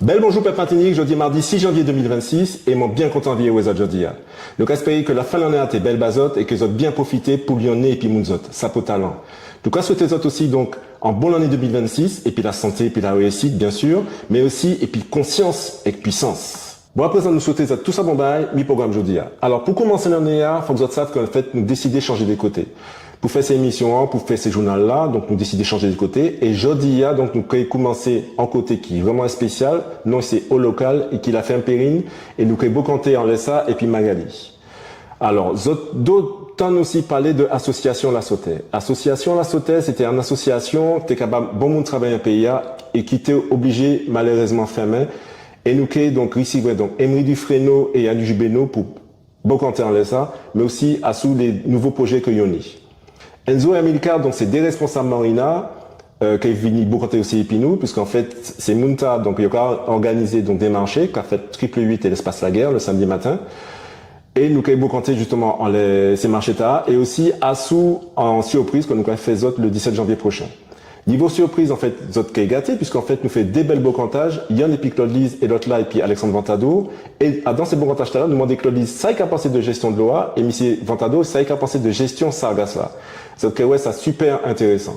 Bel bonjour Pep Martinique, jeudi mardi 6 janvier 2026 et mon bien content vie aux aujourd'hui. Donc espérez que la fin de l'année a été belle bazote et que vous avez bien profité pour Lyonnais et puis Mounzot, ça pour talent. Donc à souhaiter autres aussi donc en bonne année 2026 et puis la santé et puis la réussite bien sûr, mais aussi et puis conscience et puissance. Bon à présent nous souhaitons tout ça bon bail, mi programme aujourd'hui. Alors pour commencer l'année, faut que vous sachiez qu'en fait nous décidons de changer de côté. Pour faire ces émissions, pour faire ces journaux-là, donc nous décidons de changer de côté. Et jeudi, donc nous avons commencé en côté qui est vraiment spécial. Non, c'est au local et qui l'a fait un périne. Et nous avons beaucoup compté en Lessa et puis Magali. Alors, d'autant aussi parler de Association La Sauterre. Association La Sauterre, c'était une association qui était capable de bon travailler un pays et qui était obligé malheureusement fermer. Et nous avons donc ici, donc Emery Dufresneau et Yann Jubeno pour beaucoup compter en Lessa, mais aussi à sous les nouveaux projets que Yoni. Enzo et Amilcar, donc c'est des responsables Marina, qui est venu beaucoup aussi Epinou, puisqu'en fait, c'est Munta, donc il a organisé donc des marchés, qui a fait triple 8 et l'espace la guerre le samedi matin. Et nous avons beaucoup justement en ces marchés-là, et aussi Assou en surprise, que nous avons fait le 17 janvier prochain. Niveau surprise, en fait, Zot qui est gâté, puisqu'en fait, nous fait des belles beaux cantages. Yann et puis Claude Lise et l'autre là, et puis Alexandre Ventado. Et dans ces beaux cantages là, nous demandons Claude Lise, ça a pensé de gestion de l'OA, et M. Ventado, ça a pensé de gestion Sargas là. Zot que ouais, ça super intéressant.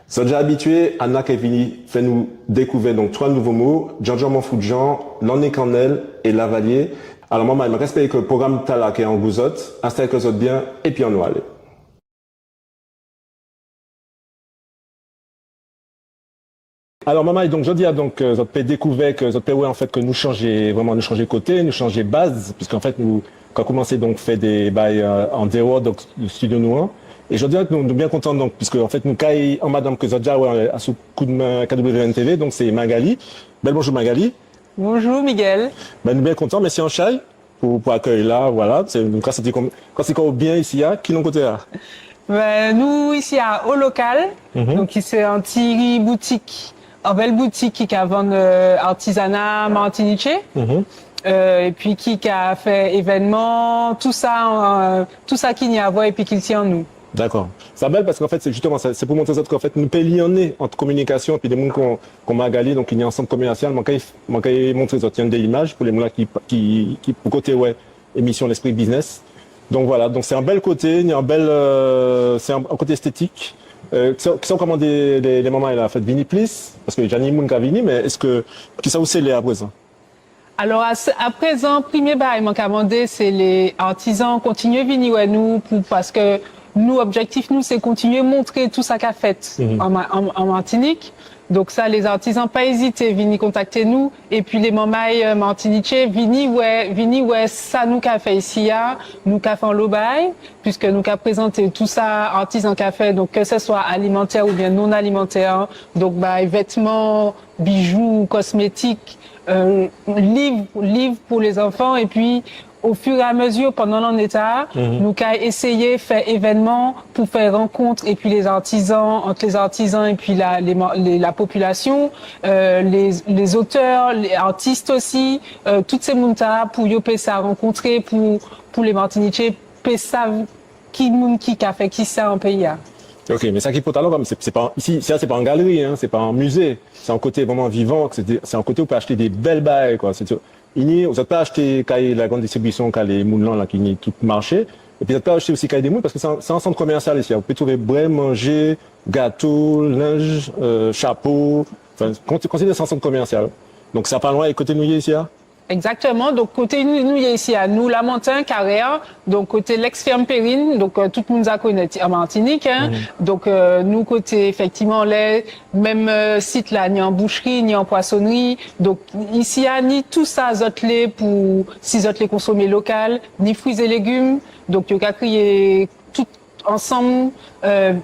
Zot déjà habitué, Anna qui est venu fait nous découvrir donc 3 nouveaux mots, Jean-Jean Monfoudjan, L'Anné Cornel et Lavalier. Alors, maman, il m'a respecté que le programme Tala qui est en gouzotte, installe que Zot bien, et puis on va aller. Alors maman, donc je dis donc vous avez découvert que vous avez en fait que nous changer vraiment nous changer côté, nous changer base puisqu'en fait nous quand commencé donc fait des bails en dehors donc du studio nous et je dis que nous bien contents donc puisque en fait nous caille en madame que Zodja à sous coup de main KWN TV donc c'est Magali. Bel bonjour Magali. Bonjour Miguel. Ben nous bien contents merci en chai pour accueillir là voilà, c'est donc quand c'est quand bien ici qui l'on côté là. Nous ici à Au Local donc c'est un petit boutique. En belle boutique qui a vendu artisanat martinique et puis qui a fait événements, tout ça qui n'y a à voir et puis qui le tient en nous. D'accord. C'est belle parce qu'en fait c'est justement c'est pour montrer qu'en fait nous payons entre communication et puis des gens qu'on m'a galé donc il y a un centre commercial manquait montrer ça des images pour les gens qui pour côté ouais émission l'esprit business. Donc voilà donc c'est un bel côté, il y a un bel c'est un côté esthétique. Qui sont commandés les mamans elle a fait Vini Plus parce que Jani Mounka Vini mais est-ce que qui ça aussi les à présent? Alors à présent premier bail manque à demander c'est les artisans continuer Vini ouais nous parce que nous objectif nous c'est continuer montrer tout ça qu'a fait en Martinique. Donc ça, les artisans, pas hésiter, vini contacter nous. Et puis les mamailles martiniquais, vini ouais, ça nous qu'a fait ici, nous qu'a fait en l'obaï, puisque nous qu'a présenté tout ça, artisan qu'a fait, donc que ce soit alimentaire ou bien non alimentaire, donc vêtements, bijoux, cosmétiques, livres pour les enfants, et puis au fur et à mesure, pendant l'an état, nous avons essayé de faire événements pour faire rencontre et puis les artisans, entre les artisans et puis la population, les auteurs, les artistes aussi, toutes ces montas pour y ça rencontrer pour les Martiniquais, savent qui a fait qui ça en pays. Ok, mais ça qui peut alors c'est pas ici, c'est pas en galerie, hein, c'est pas en musée, c'est un côté vraiment vivant, c'est un côté où on peut acheter des belles bails, quoi. Vous n'avez pas acheté la grande distribution, les moulins là qui n'y tout marché. Et puis vous n'avez pas acheté aussi des moules parce que c'est un centre commercial ici. Vous pouvez trouver brais, manger, gâteaux, linge, chapeau. Enfin, considérez c'est un centre commercial. Donc ça pas loin et côté nous ici. Exactement. Donc côté nous il y a ici à nous la montagne carrière. Donc côté l'ex-ferme Périne. Donc tout le monde a connu en Martinique. Donc nous côté effectivement les même site là ni en boucherie ni en poissonnerie. Donc ici à ni tout ça zotlé pour si zotlé consommer local ni fruits et légumes. Donc il y a crier tout ensemble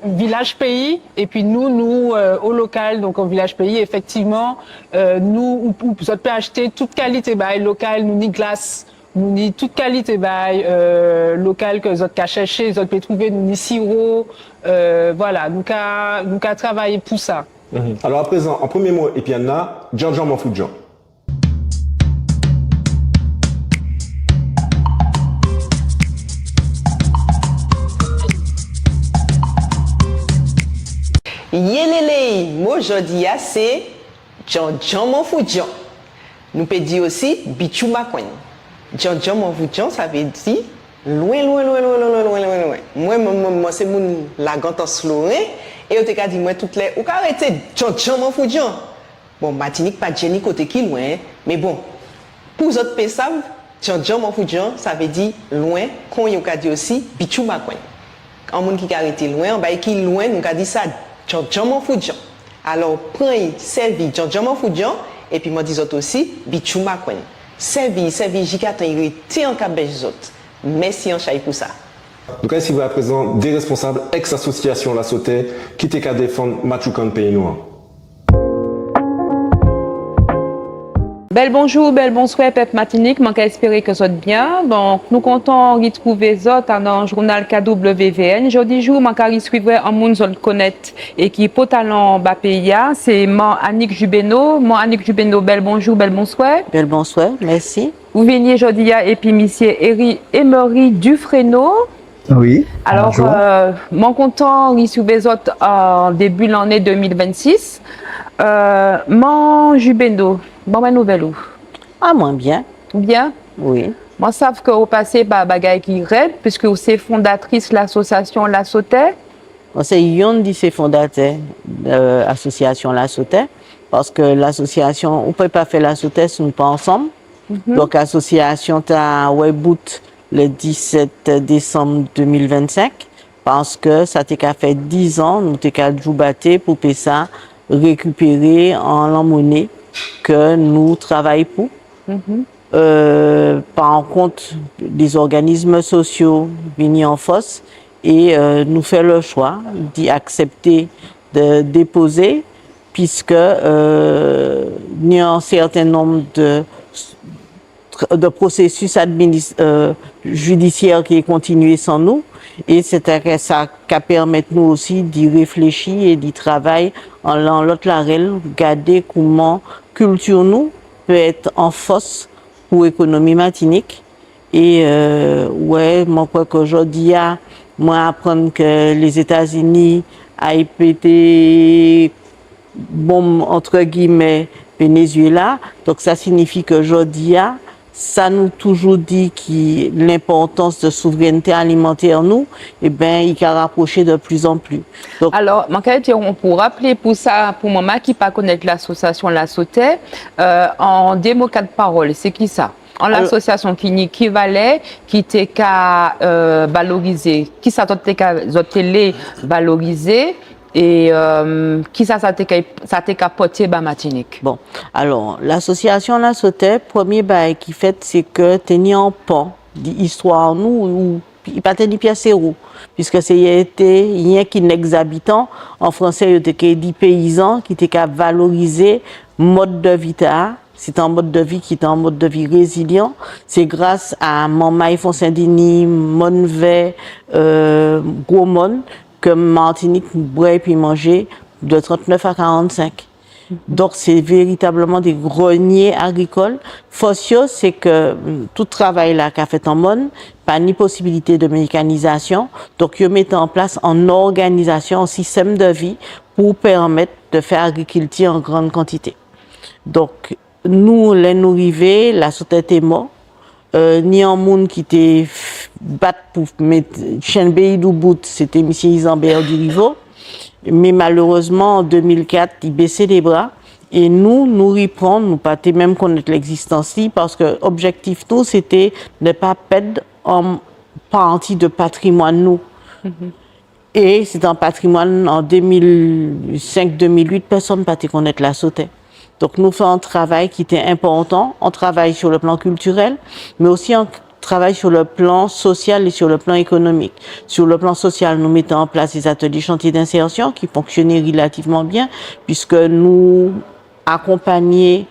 village pays et puis nous au local donc en village pays effectivement nous vous pouvez acheter toute qualité bail local nous ni glace nous ni toute qualité bail local que vous avez chercher vous pouvez trouver nous ni sirop voilà nous qu'a travailler pour ça. Alors à présent en premier mot et puis il y en a Jean-Jean Monfoudjan. Yelele, moi je dis c'est Jean-Jean Monfoudjan. nous peut dire aussi bichou bakwen. Djan mon voudjan, ça veut dire loin. Moi c'est mon la gantos loin et on te dit moi toutes les ou arrêter Djan mon voudjan. Bon, Martinique pas Jenny côté qui loin, mais bon, pour les autres personnes, Djan mon voudjan, ça veut dire loin, qu'on y a dit aussi bichou bakwen. En monde qui arrêté loin, bah qui loin, nous a dit ça Djan mon voudjan. Alors prends servi Djan mon voudjan et puis moi dis autres aussi bichou bakwen. Servi Jikatan, il était en cabège autres. Merci en chai pour ça. Donc ici vous à présent des responsables ex-association La Sauté qui t'est qu'à défendre Machukan Pays Noir. Bel bonjour, bel bonsoir, peuple Martinique. Manque à espérer que vous êtes bien. Donc, nous comptons retrouver autres dans le journal KWVN. Jeudi jour, manque à suivre un monde zone connaître et qui peut talent bas pays. C'est Annick Jubeno. Annick Jubeno, bel bonjour, bel bonsoir. Bel bonsoir, merci. Vous venez aujourd'hui et puis monsieur Emery Dufresneau. Oui. Alors, mon content retrouver autres en début de l'année 2026. Mon Jubeno. Bonne nouvelle ou? Ah, moins bien. Bien? Oui. Moi, je sais que vous passez par Bagay qui Red, puisque vous êtes fondatrice de l'association La Sauté. C'est une de ces fondateurs de l'association La Sauté, parce que l'association, on ne peut pas faire La Sauté si nous ne pas ensemble. Donc, l'association a Weboot le 17 décembre 2025, parce que ça t'a fait 10 ans, nous t'ai joué pour payer ça, récupérer en la monnaie que nous travaillons pour. Par contre, des organismes sociaux venus en force et nous fait le choix d'y accepter de déposer puisque il y a un certain nombre de processus judiciaires qui est continué sans nous et c'est ça qui permet nous aussi d'y réfléchir et d'y travailler en l'autre l'arel, regarder comment culture nous peut être en force pour l'économie martinique et ouais moi crois qu'aujourd'hui moi apprendre que les États-Unis a pété bombe entre guillemets Venezuela donc ça signifie qu'aujourd'hui ça nous toujours dit que l'importance de souveraineté alimentaire nous, eh ben, il a rapproché de plus en plus. Donc, alors, on peut rappeler pour ça, pour maman qui pas connaître l'association La Sauté, en des mots quatre paroles, c'est qui ça? En l'association qui valait, qui était qu'à valoriser, qui ça télé valoriser. Et qui ça t'est capoté bas Martinique? Bon, alors l'association La Sauté, premier bail qui fait c'est que tenir en pan d'histoire nous ou il pas tenir pièce zéro puisque c'est été rien qui n'ex-habitants en français il était dit paysans qui étaient qu'à valoriser mode de vie c'est un mode de vie qui est un mode de vie résilient. C'est grâce à Montmaï Saint-Denis, Monvet, Gros-Mon que Martinique boit et puis manger de 39 à 45. Donc c'est véritablement des greniers agricoles. Fosio, c'est que tout travail là qu'a fait en monde, pas ni possibilité de mécanisation. Donc ils mettent en place en organisation, un système de vie pour permettre de faire agriculture en grande quantité. Donc nous les nourrivés, la société est mort. Ni un monde qui était battu pour mettre chaîne pays du bout, c'était M. Isambert du Riveau. Mais malheureusement, en 2004, il baissait les bras. Et nous reprendre, nous pas même connaître l'existence parce que l'objectif tout, c'était de ne pas perdre en partie de patrimoine nous. Et c'est un patrimoine en 2005-2008, personne ne peut connaître La Sauté. Donc nous faisons un travail qui était important. On travaille sur le plan culturel, mais aussi on travaille sur le plan social et sur le plan économique. Sur le plan social, nous mettons en place des ateliers chantiers d'insertion qui fonctionnaient relativement bien, puisque nous accompagnons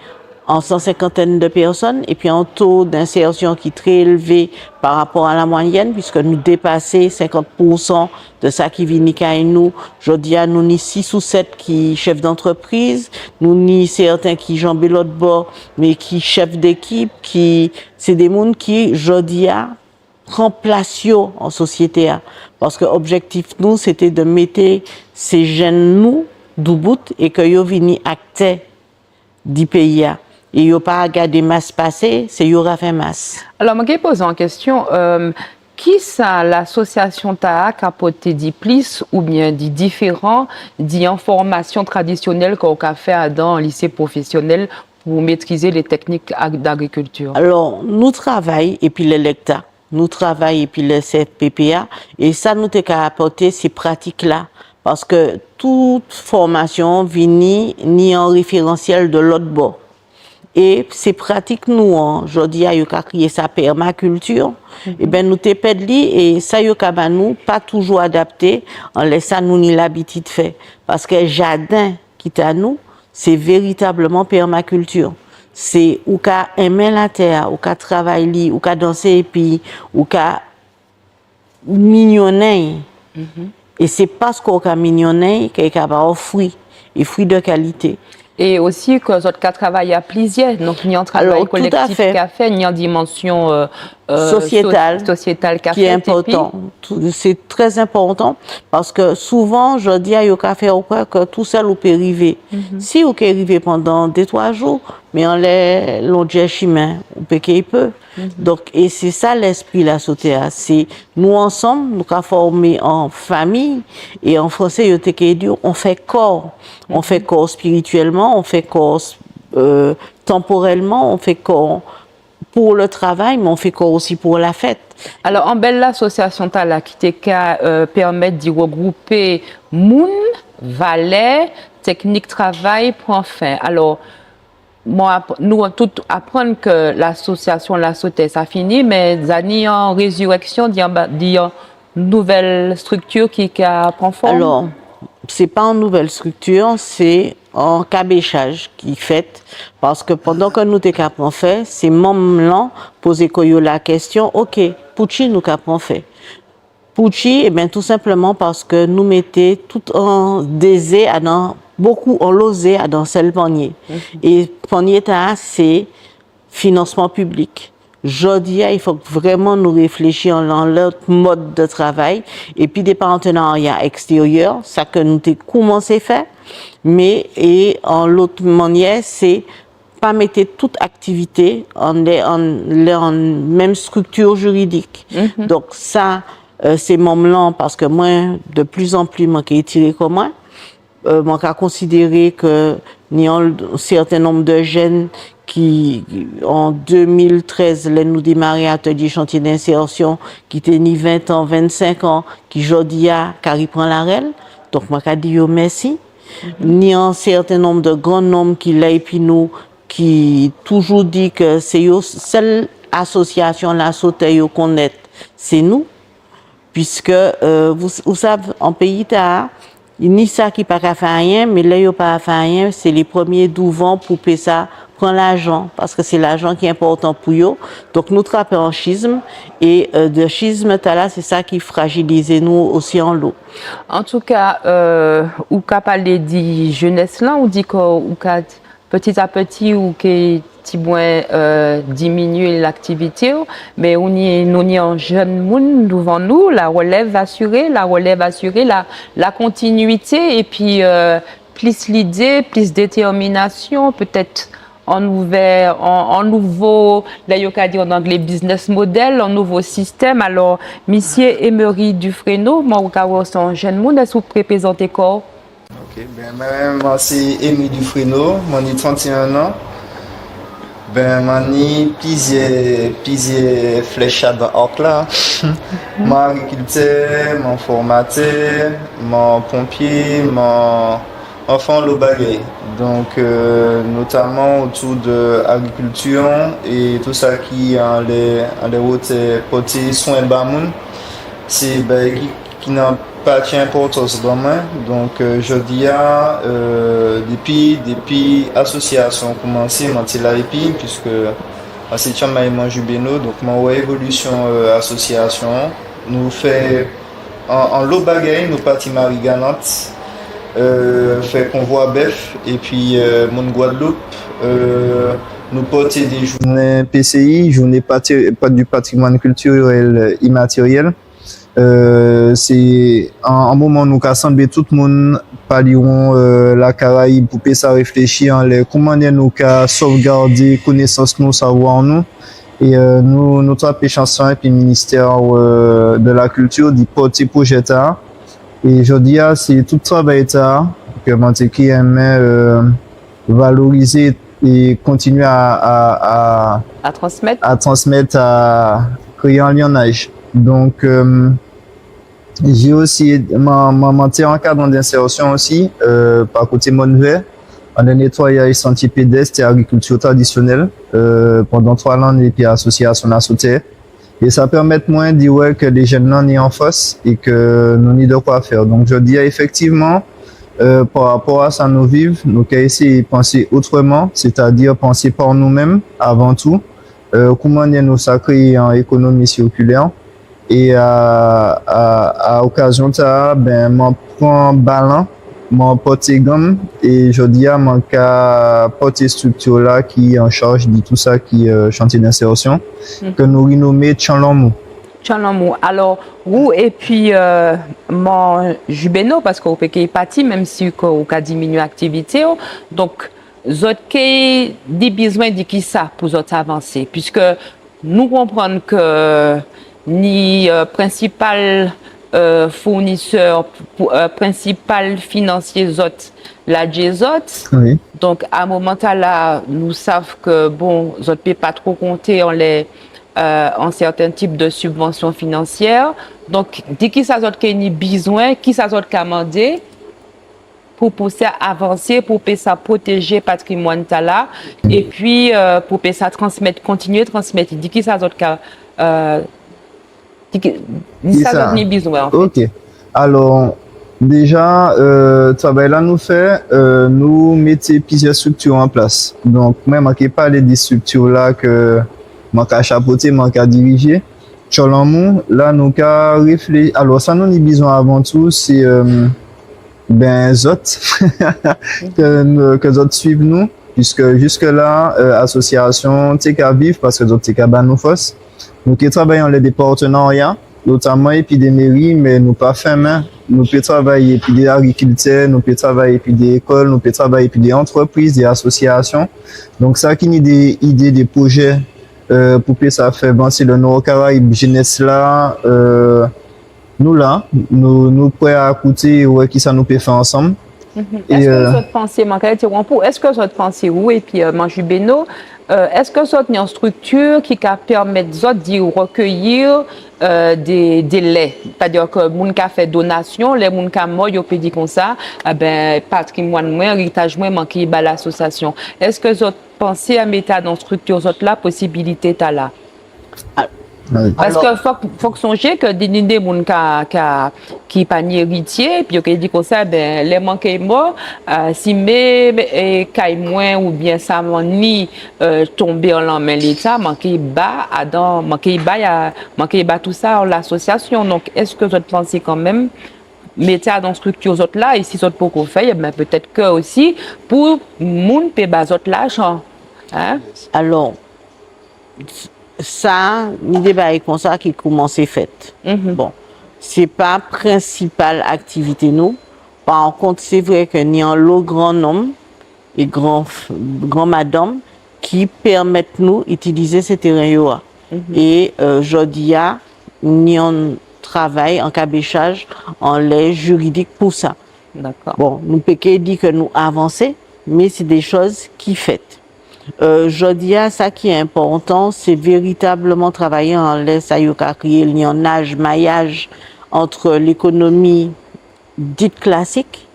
en 150 de personnes et puis un taux d'insertion qui est très élevé par rapport à la moyenne puisque nous dépassons 50% de ça qui vient à nous. Je dis à nous ni 6 ou 7 qui chefs d'entreprise, nous ni certains qui jambent l'autre bord mais qui chefs d'équipe, qui c'est des gens qui je dis à prend place en société parce que objectif nous c'était de mettre ces jeunes nous du bout et que yo vini acter du pays. et yo pas regarder masse passer, c'est yo ra fait masse. Alors, moi, je pose en question, qui ça l'association TAAC a porté dit plus ou bien dit différent des formations traditionnelles qu'on a fait dans le lycée professionnel pour maîtriser les techniques d'agriculture? Alors, nous travaillons et puis les lecteurs, nous travaillons et puis les CFPPA, et ça nous t'a apporté ces pratiques-là. Parce que toute formation vient ni en référentiel de l'autre bord. Et ces pratiques, nous, je dis, il y a créé sa permaculture, et ben nous t'es pédli, et ça, y a nous, pas toujours adapté, en laissant nous ni l'habitude de faire. Parce que jardin qui est à nous, c'est véritablement permaculture. C'est ou qu'à aimer la terre, ou qu'à travailler, ou qu'à danser, et puis, ou qu'à mignonner. Et c'est parce qu'on a mignonné qu'il y a des fruits, et fruits de qualité. Et aussi que vous avez travaillé à plusieurs, donc il y a un travail collectif qui a fait, il y a une dimension sociétale qui est important. C'est très important parce que souvent, je dis à Yoka faire que tout seul ou peut arriver. Si vous pouvez arriver pendant 2-3 jours, mais on les l'on chemin, on peut qu'il peut. Donc, et c'est ça l'esprit la sauté. C'est nous ensemble, nous avons formé en famille et en français, on fait corps. On fait corps spirituellement, on fait corps temporellement, on fait corps pour le travail, mais on fait corps aussi pour la fête. Alors, en belle l'association Tala qui te permet de regrouper moun, valet, technique travail, point fin. Alors, moi, nous tout apprendre que l'association La Sauté, ça finit, mais Zani en résurrection, dit une nouvelle structure qui prend forme. Alors, c'est pas une nouvelle structure, c'est en cabéchage qui fait, parce que pendant que nous t'avons fait, c'est membres poser la question, ok, Pouchi nous qu'avons fait. Pouchi, eh bien, tout simplement parce que nous mettons tout en désir à beaucoup en losé dans seul panier. Et panier c'est financement public. Je dis, il faut vraiment nous réfléchir dans l'autre mode de travail et puis des partenariats extérieurs, ça que nous avons commencé à faire, mais et en l'autre manière, c'est pas mettre toute activité en même structure juridique. Donc ça, c'est moment parce que moi, de plus en plus, moi qui ai tiré comme moi, moi qui a considéré que il y a un certain nombre de jeunes qui, en 2013, les nous démarré atelier chantier d'insertion, qui étaient ni 20 ans, 25 ans, qui aujourd'hui car il prend la règle. Donc, moi, qui dit yo merci. Ni un certain nombre de grands noms qui l'a et puis nous, qui toujours dit que c'est yo seule association la sauté yo connaître, c'est nous. Puisque, vous savez, en pays, ni ça qui pas faire rien, mais là, il pas faire rien, c'est les premiers douvants pour payer ça, prendre l'argent, parce que c'est l'argent qui est important pour eux. Donc, nous trappons en schisme, et de schisme, c'est ça qui fragilise nous aussi en l'eau. En tout cas, ou qu'a parlé de jeunesse là, ou dit que petit à petit, ou que petit moins diminuer l'activité, mais nous y en jeune monde devant nous, la relève assurée, la continuité, et puis plus l'idée, plus détermination, peut-être en nouveau, là, il y a dit en anglais business model, en nouveau système. Alors, monsieur Emery Dufresneau, moi, c'est un jeune monde, est-ce que vous pouvez présenter quoi? Ok, moi, c'est Emery Dufresneau, j'ai 31 ans. J'ai plusieurs flèches dans l'arc là. Mon agriculteur, mon formateur, mon pompier, mon enfant le bagay. Donc, notamment autour de l'agriculture et tout ça qui en les routes porter soin de bamoun, c'est qui n'a pas d'importance dans moi. Donc, je dis depuis l'association commencé, puisque c'est Chamaïman Jubeno, donc mon évolution association, nous fait en l'eau bagaille, nous partis Marie Galante, fait convoi bœuf, et puis mon Guadeloupe, nous porter des journées PCI, journées du patrimoine culturel immatériel. C'est un moment nous rassembler tout le monde, parleront la Caraïbe pour ça réfléchir comment nous sauvegarder connaissance nous, savoir nous. Et nous trois chansons et puis ministère de la culture du porter projet là. Et je dis c'est tout travail là que Mantequi aimait valoriser et continuer à transmettre, à créer un lionnage. Donc j'ai aussi monté en cadre d'insertion aussi par côté Monvert en nettoyage sentier pédestre et agriculture traditionnelle pendant 3 ans et puis association la sauter. Et ça permet moins de dire que les jeunes n'en en face et que nous n'avons de quoi faire. Donc je dis effectivement par rapport à ça nous vivons, nous avons essayé de penser autrement, c'est-à-dire penser par nous-mêmes avant tout, comment nous créer en économie circulaire. Et à occasion de ça, m'en prends ballon, m'en porte gomme et je dis à mon cas porte structure là qui est en charge de tout ça qui est chantier d'insertion que nous renommons Tchanlamou. Alors, vous et puis mon Jubeno, parce que vous pouvez partir, même si vous avez diminué l'activité. Donc, vous avez des besoins de qui ça pour vous avancer, puisque nous comprenons que ni principal fournisseur, principal financier la GZOT. Oui. Donc, à un moment là, nous savons que, bon, vous ne pouvez pas trop compter en certains types de subventions financières. Donc, dès qu'il s'agit de besoin, qui s'agit de commander pour pousser à avancer, pour ça protéger le patrimoine là, et puis pour ça transmettre, continuer de transmettre. Dès qu'il s'agit de besoin. En fait. Ok. Alors, déjà, travail là nous fait, nous mettons plusieurs structures en place. Donc, même je parle des structures là que je chapeauter, je diriger. Tcholamou, là, nous avons réfléchi. Alors, ça, nous avons besoin avant tout, c'est zot que zot suivent nous, puisque jusque-là, association TK Vive, parce que zot TK nous force. Nous qui travaillons les partenariats, notamment et puis des mairies, mais nous pas fait main. Nous pouvons travailler puis des agriculteurs, nous pouvons travailler puis des écoles, nous pouvons travailler puis des entreprises, des associations. Donc ça qui est des idées, des projets pour que ça fait avancer le Nord-Caraïbe jeunesse là. Nous prêts à écouter ouais qui ça nous peut faire ensemble. Est-ce que vous pensez, est-ce que vous pensez où et puis Manjubeno, est-ce que vous avez une structure qui permet de recueillir des laits, c'est-à-dire que les gens qui fait donation, les gens qui mort, ils peuvent dire comme ça, patrimoine moins, héritage moins, manquer à l'association. Est-ce que vous pensez à mettre dans structure la possibilité là? Parce qu'il faut songer que des gens qui pas héritier, puis qui dit comme ça, les manqués morts, si mais caille moins ou bien ça ni tomber en l'en main l'État, manquer bas tout ça en l'association. Donc est-ce que vous pensez quand même mettre dans structure là et si vous pour qu'on fait, peut-être que aussi pour moun payer bas l'argent. Hein? Alors ça, ni débat comme ça qui commence à fait. Bon, c'est pas principale activité nous. Par contre, c'est vrai que n'y a un lot grand homme et grand madame qui permettent nous d'utiliser ces terrains. Et je dis n'y a un travail en cabéchage en lait juridique pour ça. D'accord. Bon, nous pouvons dire que nous avançons, mais c'est des choses qui font. Je dis à ça qui est important, c'est véritablement travailler en laisse à créer un lionnage, maillage entre l'économie dite classique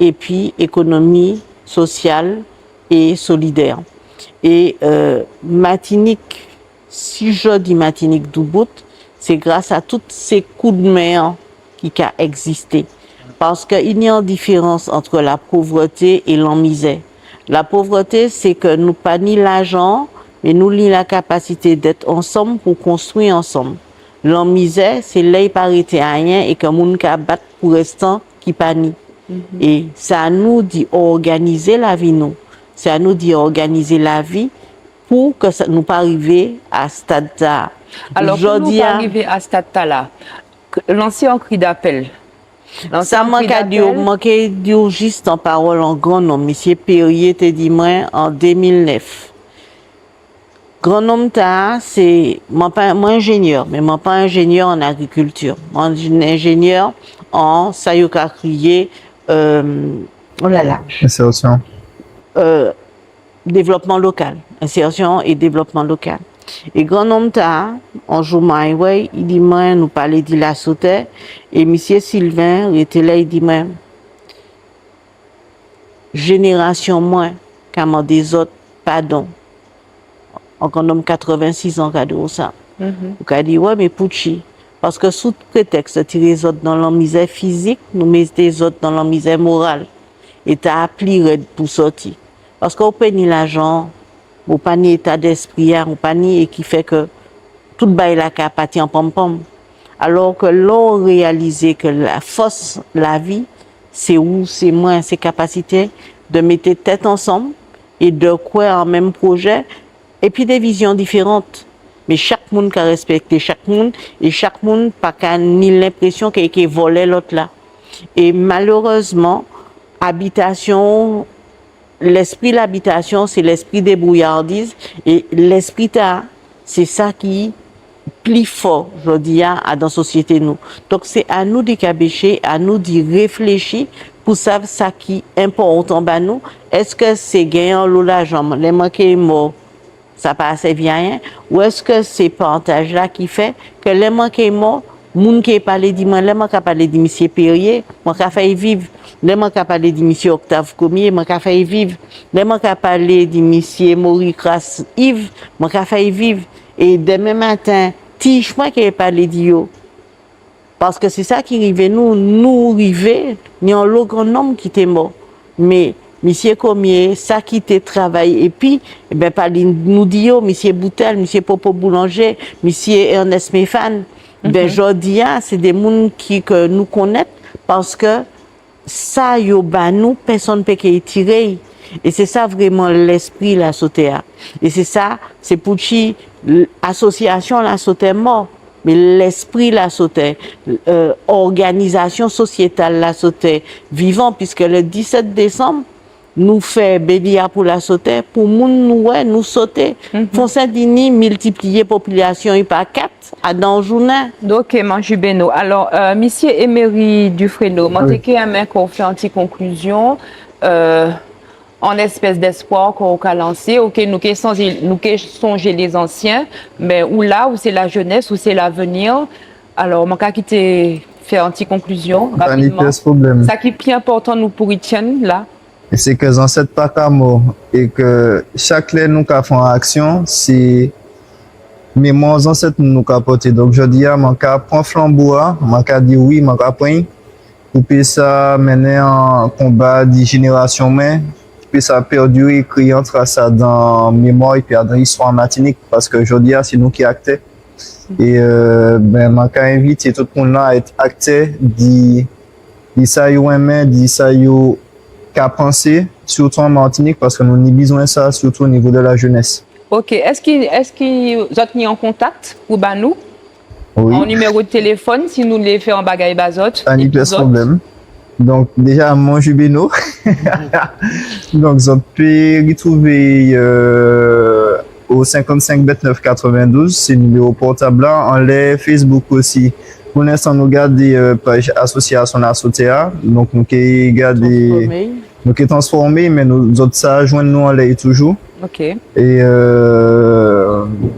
et puis économie sociale et solidaire. Et Martinique, si je dis Martinique Doubout, c'est grâce à tous ces coups de main qui ont existé. Parce qu'il y a une différence entre la pauvreté et la misère. La pauvreté, c'est que nous pas ni l'argent, mais nous ni la capacité d'être ensemble pour construire ensemble. La misère, c'est là pas arrêté à rien et que moun ka battre pour restant qui pas ni. Et ça à nous dit organiser la vie nous. C'est à nous dit organiser la vie pour que ça nous pas arriver à ce stade là. Alors pour nous pas arriver à ce stade là. lancé un cri d'appel. Ça manque à dire juste en parole en grand nom. Monsieur Perrier te dit moi en 2009. Grand nom c'est moi ingénieur, mais moi pas ingénieur en agriculture. Moi ingénieur en ça y a crié Insertion. Développement local, insertion et développement local. Et grand nombre un jour il dit moi nous parler de la sauté et monsieur Sylvain était là, il dit moi génération moins comme des autres pardon. En grand nombre 86 ans cadeau ça. Il dit ouais mais Pouchi parce que sous prétexte de tirer les autres dans la misère physique, nous mettons les autres dans la misère morale et t'as appelé pour sortir. Parce qu'on peut ni l'argent, ou pas ni état d'esprit, ou pas ni et qui fait que tout bail la capacité en pom-pom. Alors que l'on réalise que la force, la vie, c'est où, c'est moins, c'est capacité de mettre tête ensemble et de quoi en même projet, et puis des visions différentes. Mais chaque monde qui respecte chaque monde, et chaque monde pas qu'à ni l'impression qu'il volait l'autre là. Et malheureusement, habitation, l'esprit de l'habitation, c'est l'esprit des brouillardises et l'esprit c'est ça qui plus fort, je dis, dans la société nous. Donc c'est à nous de cabécher, à nous de réfléchir pour savoir ça qui est important pour nous. Est-ce que c'est gagnant l'eau la jambe, les manqués morts, ça passe bien, ou est-ce que c'est partage là qui fait que les manqués morts, moun qui parlé de moi, les man qui parlé de monsieur Perrier, moi qui fait vivre. Les man qui parlé de monsieur Octave Comier, moi qui fait vivre. Les man qui parlé de monsieur Maurice Cras Yves, moi qui fait vivre. Et demain matin, tige moi qui parlé de yo. Parce que c'est ça qui arrive nous arriver, ni un lot grand homme qui était mort. Mais monsieur Comier, ça qui te travaille et puis ben pas nous dit monsieur Boutel, monsieur Popo Boulanger, monsieur Ernest Méfan. Ben jodi c'est des monde que nous connaissons parce que ça yo ba nous personne peut que tirer et c'est ça vraiment l'esprit la sauté. Et c'est ça, c'est pour qui association la sauté mort. Mais l'esprit la sauté, organisation sociétale la sauté vivant puisque le 17 décembre nous fait bélia pour la sauter pour nous sauter font Saint-Denis multiplier population par 4 à dans journée. Donc Manjubeno. Alors monsieur Emery Dufresneau, moi t'ai qu'on fait une petite conclusion en espèce d'espoir qu'on a lancé. OK, nous qui songer les anciens, mais où là où c'est la jeunesse, où c'est l'avenir. Alors moi qui t'ai fait une petite conclusion rapidement. Ça qui est plus important nous pour Etienne là. Et c'est que dans cette pas qu'à mort et que chaque lait nous qu'a fait en action, c'est mémoire ancêtre nous qu'a porté. Donc je dis à mon cas prend flambeau, mon cas dit oui, mon cas prend pour que ça mener en combat de génération mais puis ça perdurer écrit entre ça dans mémoire et puis dans l'histoire Martinique parce que je dis c'est nous qui acteurs et ben mon cas invite tout le monde là à être acteur dit ça yo aimer dit ça yo qu'à penser, surtout en Martinique, parce que nous avons besoin de ça, surtout au niveau de la jeunesse. OK. Est-ce que vous êtes mis en contact pour nous? Oui. En numéro de téléphone, si nous les faisons en bagaille bazot? Pas de problème. Donc, déjà, mon Jubeno. Donc, vous pouvez retrouver au 55 29 92, c'est le numéro portable là, en les Facebook aussi. Pour l'instant, nous gardons des pages associations à Sotea. Donc, nous gardons nous qui transformés, mais nous autres ça joindre nous en l'air toujours. OK. Et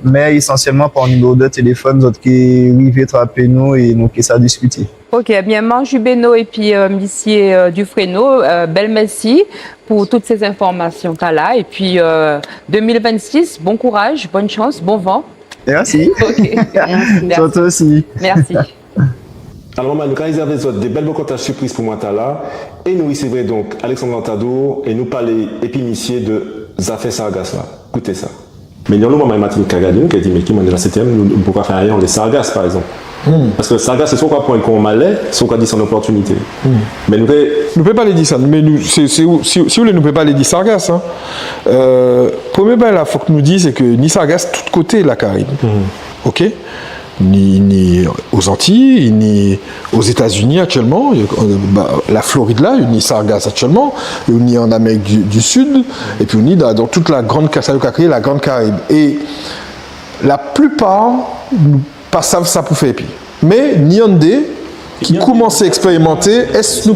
mais essentiellement par numéro de téléphone, nous autres qui arrivent attraper nous et nous qui ça discuter. OK, bien Manjubeno et puis monsieur Dufresneau, belle merci pour toutes ces informations là et puis 2026, bon courage, bonne chance, bon vent. Merci. OK. Merci. Toi aussi. Merci. Alors, nous avons réservé des belles rencontres surprises pour moi là. Et nous recevrons donc Alexandre Lantadour et nous parler épinicier de Zafé Sargas là. Écoutez ça. Mais nous avons Martinique Kagadine qui a dit mais qui m'a dit la 7e, nous ne pouvons pas faire rien, on est Sargas par exemple. Parce que Sargas, c'est soit qu'on prend un con malais, soit qu'on dit son opportunité. Mais nous ne pouvons pas les dire ça. Mais nous, si vous voulez, nous ne pouvons pas les dire Sargas. Hein. Premier bail là, il faut que nous disions c'est que ni Sargas, tout côté la Caraïbe. OK? ni aux Antilles, ni aux États-Unis actuellement. La Floride là, il y a sargasse actuellement, il y a en Amérique du Sud, et puis il y a dans toute la grande la Grande Caraïbe. Et la plupart nous pas savent ça pour faire. Mais Nyandé, qui commence à expérimenter, est-ce que nous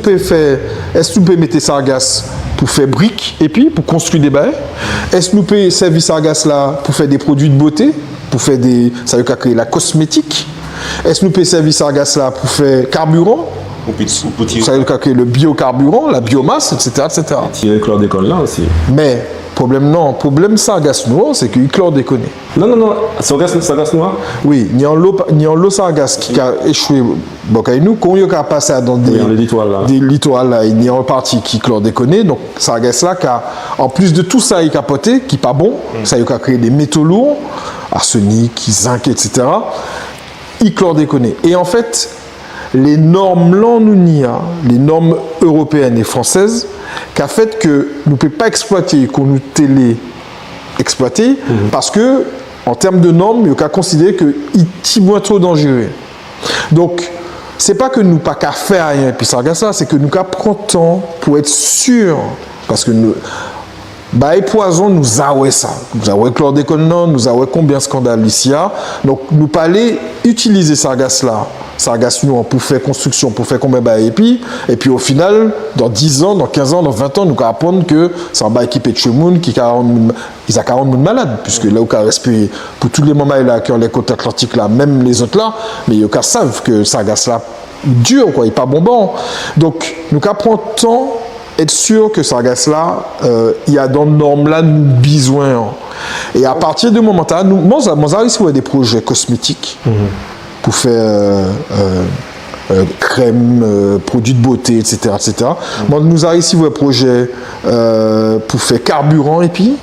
pouvons mettre sargasse pour faire briques et puis pour construire des baies? Est-ce que nous pouvons servir sargasse là pour faire des produits de beauté, pour faire ça veut dire créer la cosmétique? Est-ce que nous pouvons servir sargasse là pour faire carburant? Ça veut dire créer le biocarburant, la biomasse, etc., etc. Tirer le chlordécone là aussi. Mais problème sargasse noire, c'est qu'il chlordécone. Non, sargasse noire. Oui, il y a l'eau sargasse qui a échoué. Donc, nous, quand on a passé dans des littorales là, il y a une partie qui chlordécone. Donc, sargasse là, en plus de tout ça, il a capoté, qui n'est pas bon, ça a créé des métaux lourds, arsenic, zinc, etc. Il chlordécone. Et en fait, les normes l'ANUNIA, les normes européennes et françaises, qui a fait que nous ne pouvons pas exploiter, qu'on nous télé-exploiter, parce que, en termes de normes, il y a considérer qu'il est moins trop dangereux. Donc, c'est pas que nous pas qu'à faire rien, puis ça regarde ça, c'est que nous qu'à prendre temps pour être sûr, parce que nous, les poisons nous avouent ça, nous avouons chlordécone, nous avouons combien de scandales ici, donc nous pas aller utiliser sargasse là. Sargasse nous pour faire construction, pour faire combien de et puis au final, dans 10 ans, dans 15 ans, dans 20 ans, nous allons apprendre que c'est un bail qui pète chez monde, qui ils ont 40 000 malades, puisque là où on respire, pour tous les moments là, qui ont les côtes atlantiques là, même les autres là, mais ils savent que sargasse là, dur, quoi, il n'est pas bonbon. Donc, nous allons prendre le temps, être sûr que sargasse là, il y a dans les normes là, nous besoin. Et à partir de moment là, nous, moi, ici, des projets cosmétiques. Pour faire crème, produits de beauté, etc. etc. Moi, nous avons ici un projet pour faire carburant et puis.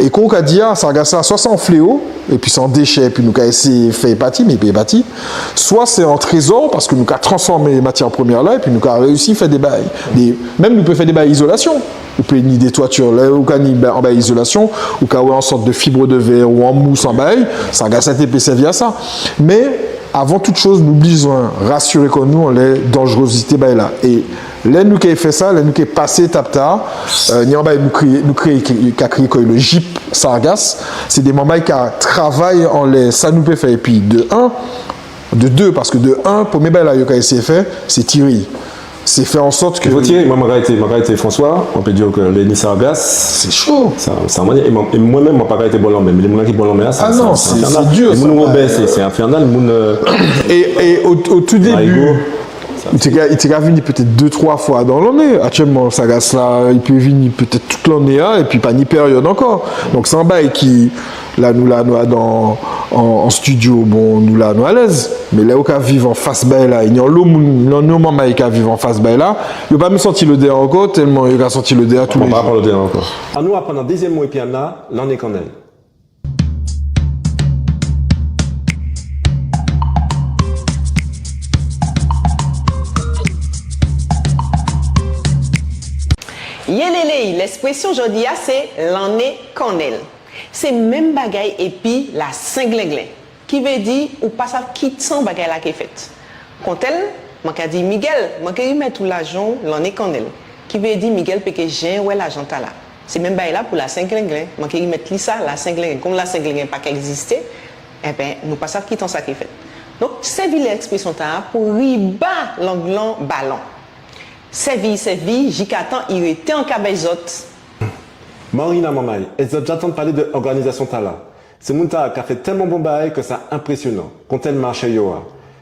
Et quand on a dit, sargasse là, soit c'est en fléau, et puis c'est en déchet, et puis nous avons essayé de faire épatie, mais pas épatie. Soit c'est en trésor, parce que nous avons transformé les matières premières là, et puis nous avons réussi à faire des bails. Même nous pouvons faire des bails isolation. Vous pouvez ni des toitures là, ou en bail isolation, ou en sorte de fibre de verre, ou en mousse en bail, sargasse TP servi à ça. Mais avant toute chose, nous besoin rassurer que nous on les dangerosités bail là. Et là nous qui avons fait ça, là nous qui avons passé étape tard, nous créer le GIP sargasse, c'est des membres qui travaillent en les, ça nous peut faire. Et puis de deux, parce que de un, pour mes bails là, qui a essayé de faire, c'est tirer. C'est faire en sorte que. Il faut tirer, moi, Margarité François, on peut dire que les sargasse, c'est chaud. C'est un moyen. Et moi-même, moi, pas été bon l'homme, mais les gens qui bon l'homme, c'est non, c'est dur. Les gens c'est infernal. Et au tout début, il était venu peut-être 2-3 fois dans l'année. Actuellement, sargasse là, il peut venir peut-être toute l'année, et puis pas ni période encore. Donc c'est un bail qui. Là, nous en studio, bon, nous là, nous à l'aise. Mais là, où on vit en face bail là, il y a un moment qui vit en face bail là, il n'a pas me senti le dé encore, tellement il a senti le dé à tous les jours. On va pas le dé encore. À nous, pendant deuxième mois et puis là, l'on est quand même. Yélélé, l'expression aujourd'hui, c'est l'en est connaît. C'est même bagaille et puis la cinglinglin, qui veut dire ou pas ça qui sans bagaille là qui est faite. Quand elle, m'a dit Miguel, m'a dit mettre tout l'argent l'en est connaît. Qui veut dire Miguel peut que j'ai ouais l'argent là. C'est même bagaille là pour la cinglinglin, m'a dit mettre ça la cinglinglin. Comme la cinglinglin pas qu'exister, eh ben nous pas ça qui tant ça qui est fait. Donc c'est l'expression ta pour riba l'anglon ballon. Servi, j'attends, il était en cabezot. Marina Mamay, j'attends de parler de l'organisation Tala. C'est mon tas qui a fait tellement bon bail que c'est impressionnant. Quand elle marche yoa.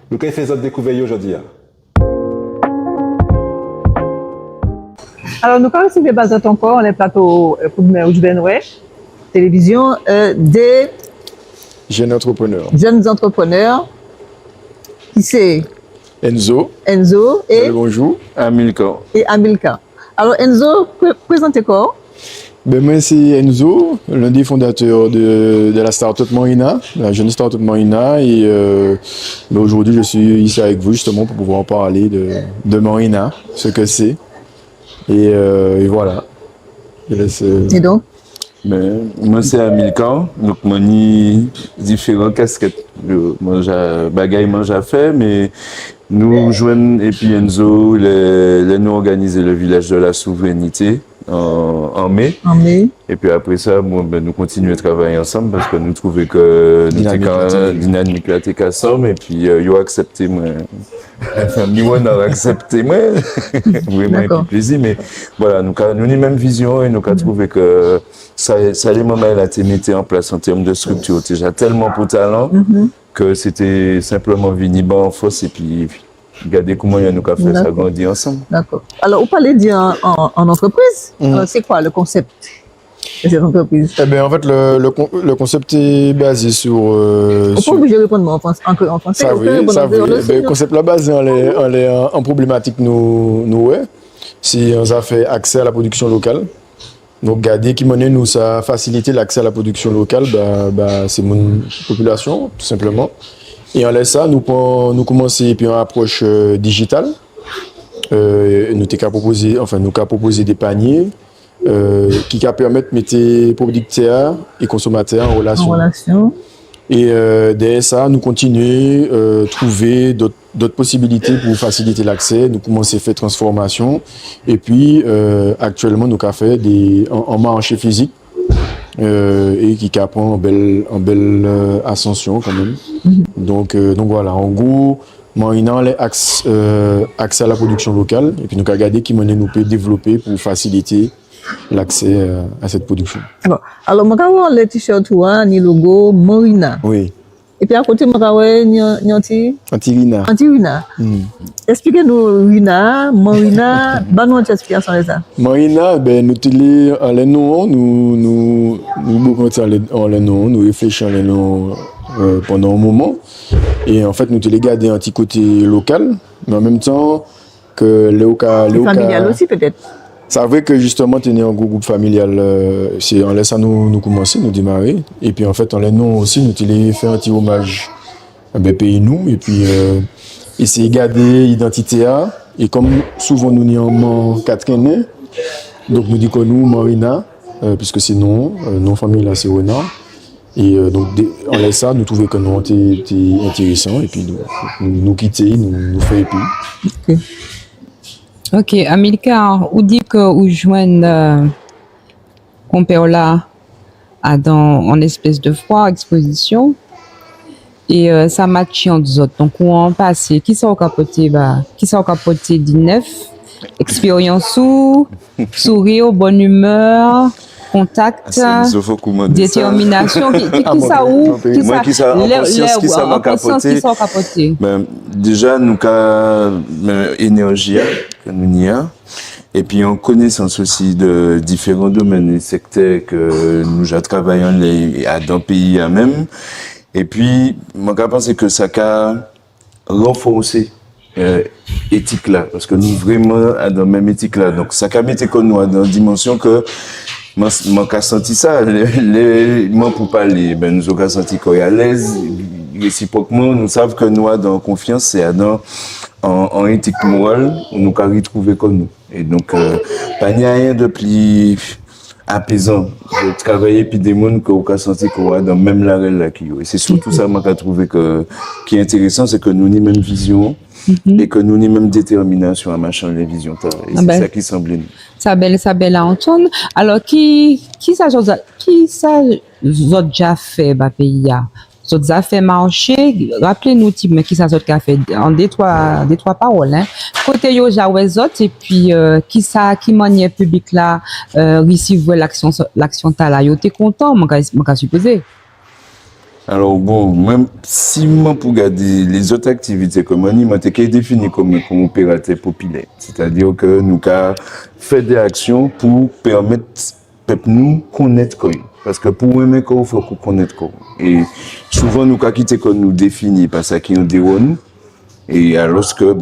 Nous avons fait d'autres découvertes aujourd'hui. Alors, nous avons fait basé encore les plateaux pour de télévision des jeunes entrepreneurs. Jeunes entrepreneurs. Qui c'est Enzo et bonjour, Amilcar. Et Amilcar. Alors Enzo, présentez quoi? Ben moi c'est Enzo, l'un des fondateurs de la startup Marina, la jeune startup Marina, et aujourd'hui je suis ici avec vous justement pour pouvoir parler de Marina, ce que c'est, et voilà. Et donc? Ben, moi, c'est Amilcar, donc moi, ni différentes casquettes. Moi, j'ai bagaille, moi, j'ai fait, mais nous joignons, et puis Enzo, nous organiser le village de la souveraineté en mai. En mai. Et puis après ça, moi, ben, nous continuons à travailler ensemble parce que nous trouvions que nous étions dynamique là, ensemble, et puis, ils ont accepté, moi. Enfin, moi, on a accepté, moi. Vraiment, et puis plaisir, mais voilà, nous avons une même vision et nous avons trouvé que ça les moments là, été mis en place en termes de structure, déjà tellement pour talent que c'était simplement venir en force et puis regardez comment nous avons fait ça grandir ensemble. D'accord. Alors, vous parlez en entreprise. Alors, c'est quoi le concept de cette entreprise? Eh bien, en fait, le concept est basé sur... On peut obligé de répondre en français. Ça, oui, ça, oui. Le concept là basé en problématique, nous, ouais. C'est on a fait accès à la production locale. Donc, garder qui monnaie nous, ça a facilité l'accès à la production locale, c'est mon population, tout simplement. Et en laisse ça, nous commençons puis en approche digitale. Nous avons proposé des paniers qui permettent de mettre producteurs et consommateurs en relation. Et derrière ça, nous continuons à trouver d'autres possibilités pour faciliter l'accès. Nous commençons à faire transformation. Et puis, actuellement, nous avons fait en marché physique et qui prend en belle ascension quand même. Donc voilà, en gros, maintenant, les accès à la production locale. Et puis, nous avons regardé qui nous peut développer pour faciliter l'accès à cette production. Bon. Alors, je vais le t-shirt ni logo Morina. Oui. Et puis à côté, je vais Antirina. Antirina. Expliquez-nous Rina, Morina, bonne explication de ça. Morina, nous en les noms, nous en les noms, nous réfléchissons les noms pendant un moment. Et en fait, nous te les gardons un petit côté local, mais en même temps que les familial aussi peut-être. C'est vrai que justement, tu es né en groupe familial, c'est en laissant nous commencer, nous démarrer. Et puis en fait, en les noms aussi, nous te fait un petit hommage à pays nous. Et puis, essayer de garder l'identité. Et comme souvent nous sommes Catherine, donc nous disons que nous, Marina, puisque c'est non familial, c'est Renard. Et donc, en laissant, nous trouvons que nous étions intéressants. Et puis, nous quitter, nous faire épi. Ok, Amilcar, vous dites que vous joignez Compeola en espèce de foire, exposition, et ça match en deux autres. Donc, on passe, qui sont capotés d'9, expérience sourire, bonne humeur, contact, détermination, qui ça ou qui ça en conscience qui sont capotés. Déjà nous avons énergie que nous y a et puis en connaissance aussi de différents domaines et secteurs que nous travaillons dans le pays même et puis moi je pense que ça a renforcé éthique là parce que nous vraiment dans la même éthique là donc ça a mis que nous dans une dimension que moi j'ai senti ça moi pour parler nous avons senti qu'on est à l'aise réciproquement nous savons que nous avons confiance c'est en éthique morale nous avons retrouvé comme nous et donc pas rien de plus apaisant de travailler puis des mondes que vous avez senti qu'on est dans même la là qui et c'est surtout ça moi j'ai trouvé qui est intéressant c'est que nous avons la même vision et que nous avons la même détermination à marcher les visions et c'est ça qui semble nous. Ça belle à entendre. Alors qui ça déjà fait pays a ça déjà fait marcher rappelez-nous type mais qui ça a fait en des trois paroles hein côté yo jaouez autres et puis qui manière public là receive l'action ta là yo t'es content moi supposer. Alors bon, même si moi pour garder les autres activités comme on m'a été défini comme opérateur populaire, c'est-à-dire que nous avons fait des actions pour permettre peuple nous connaître quoi. Parce que pour aimer quoi, il faut qu'on connaisse quoi. Et souvent nous avons quitté qu'on nous définit par ça qui nous déroule. Et alors que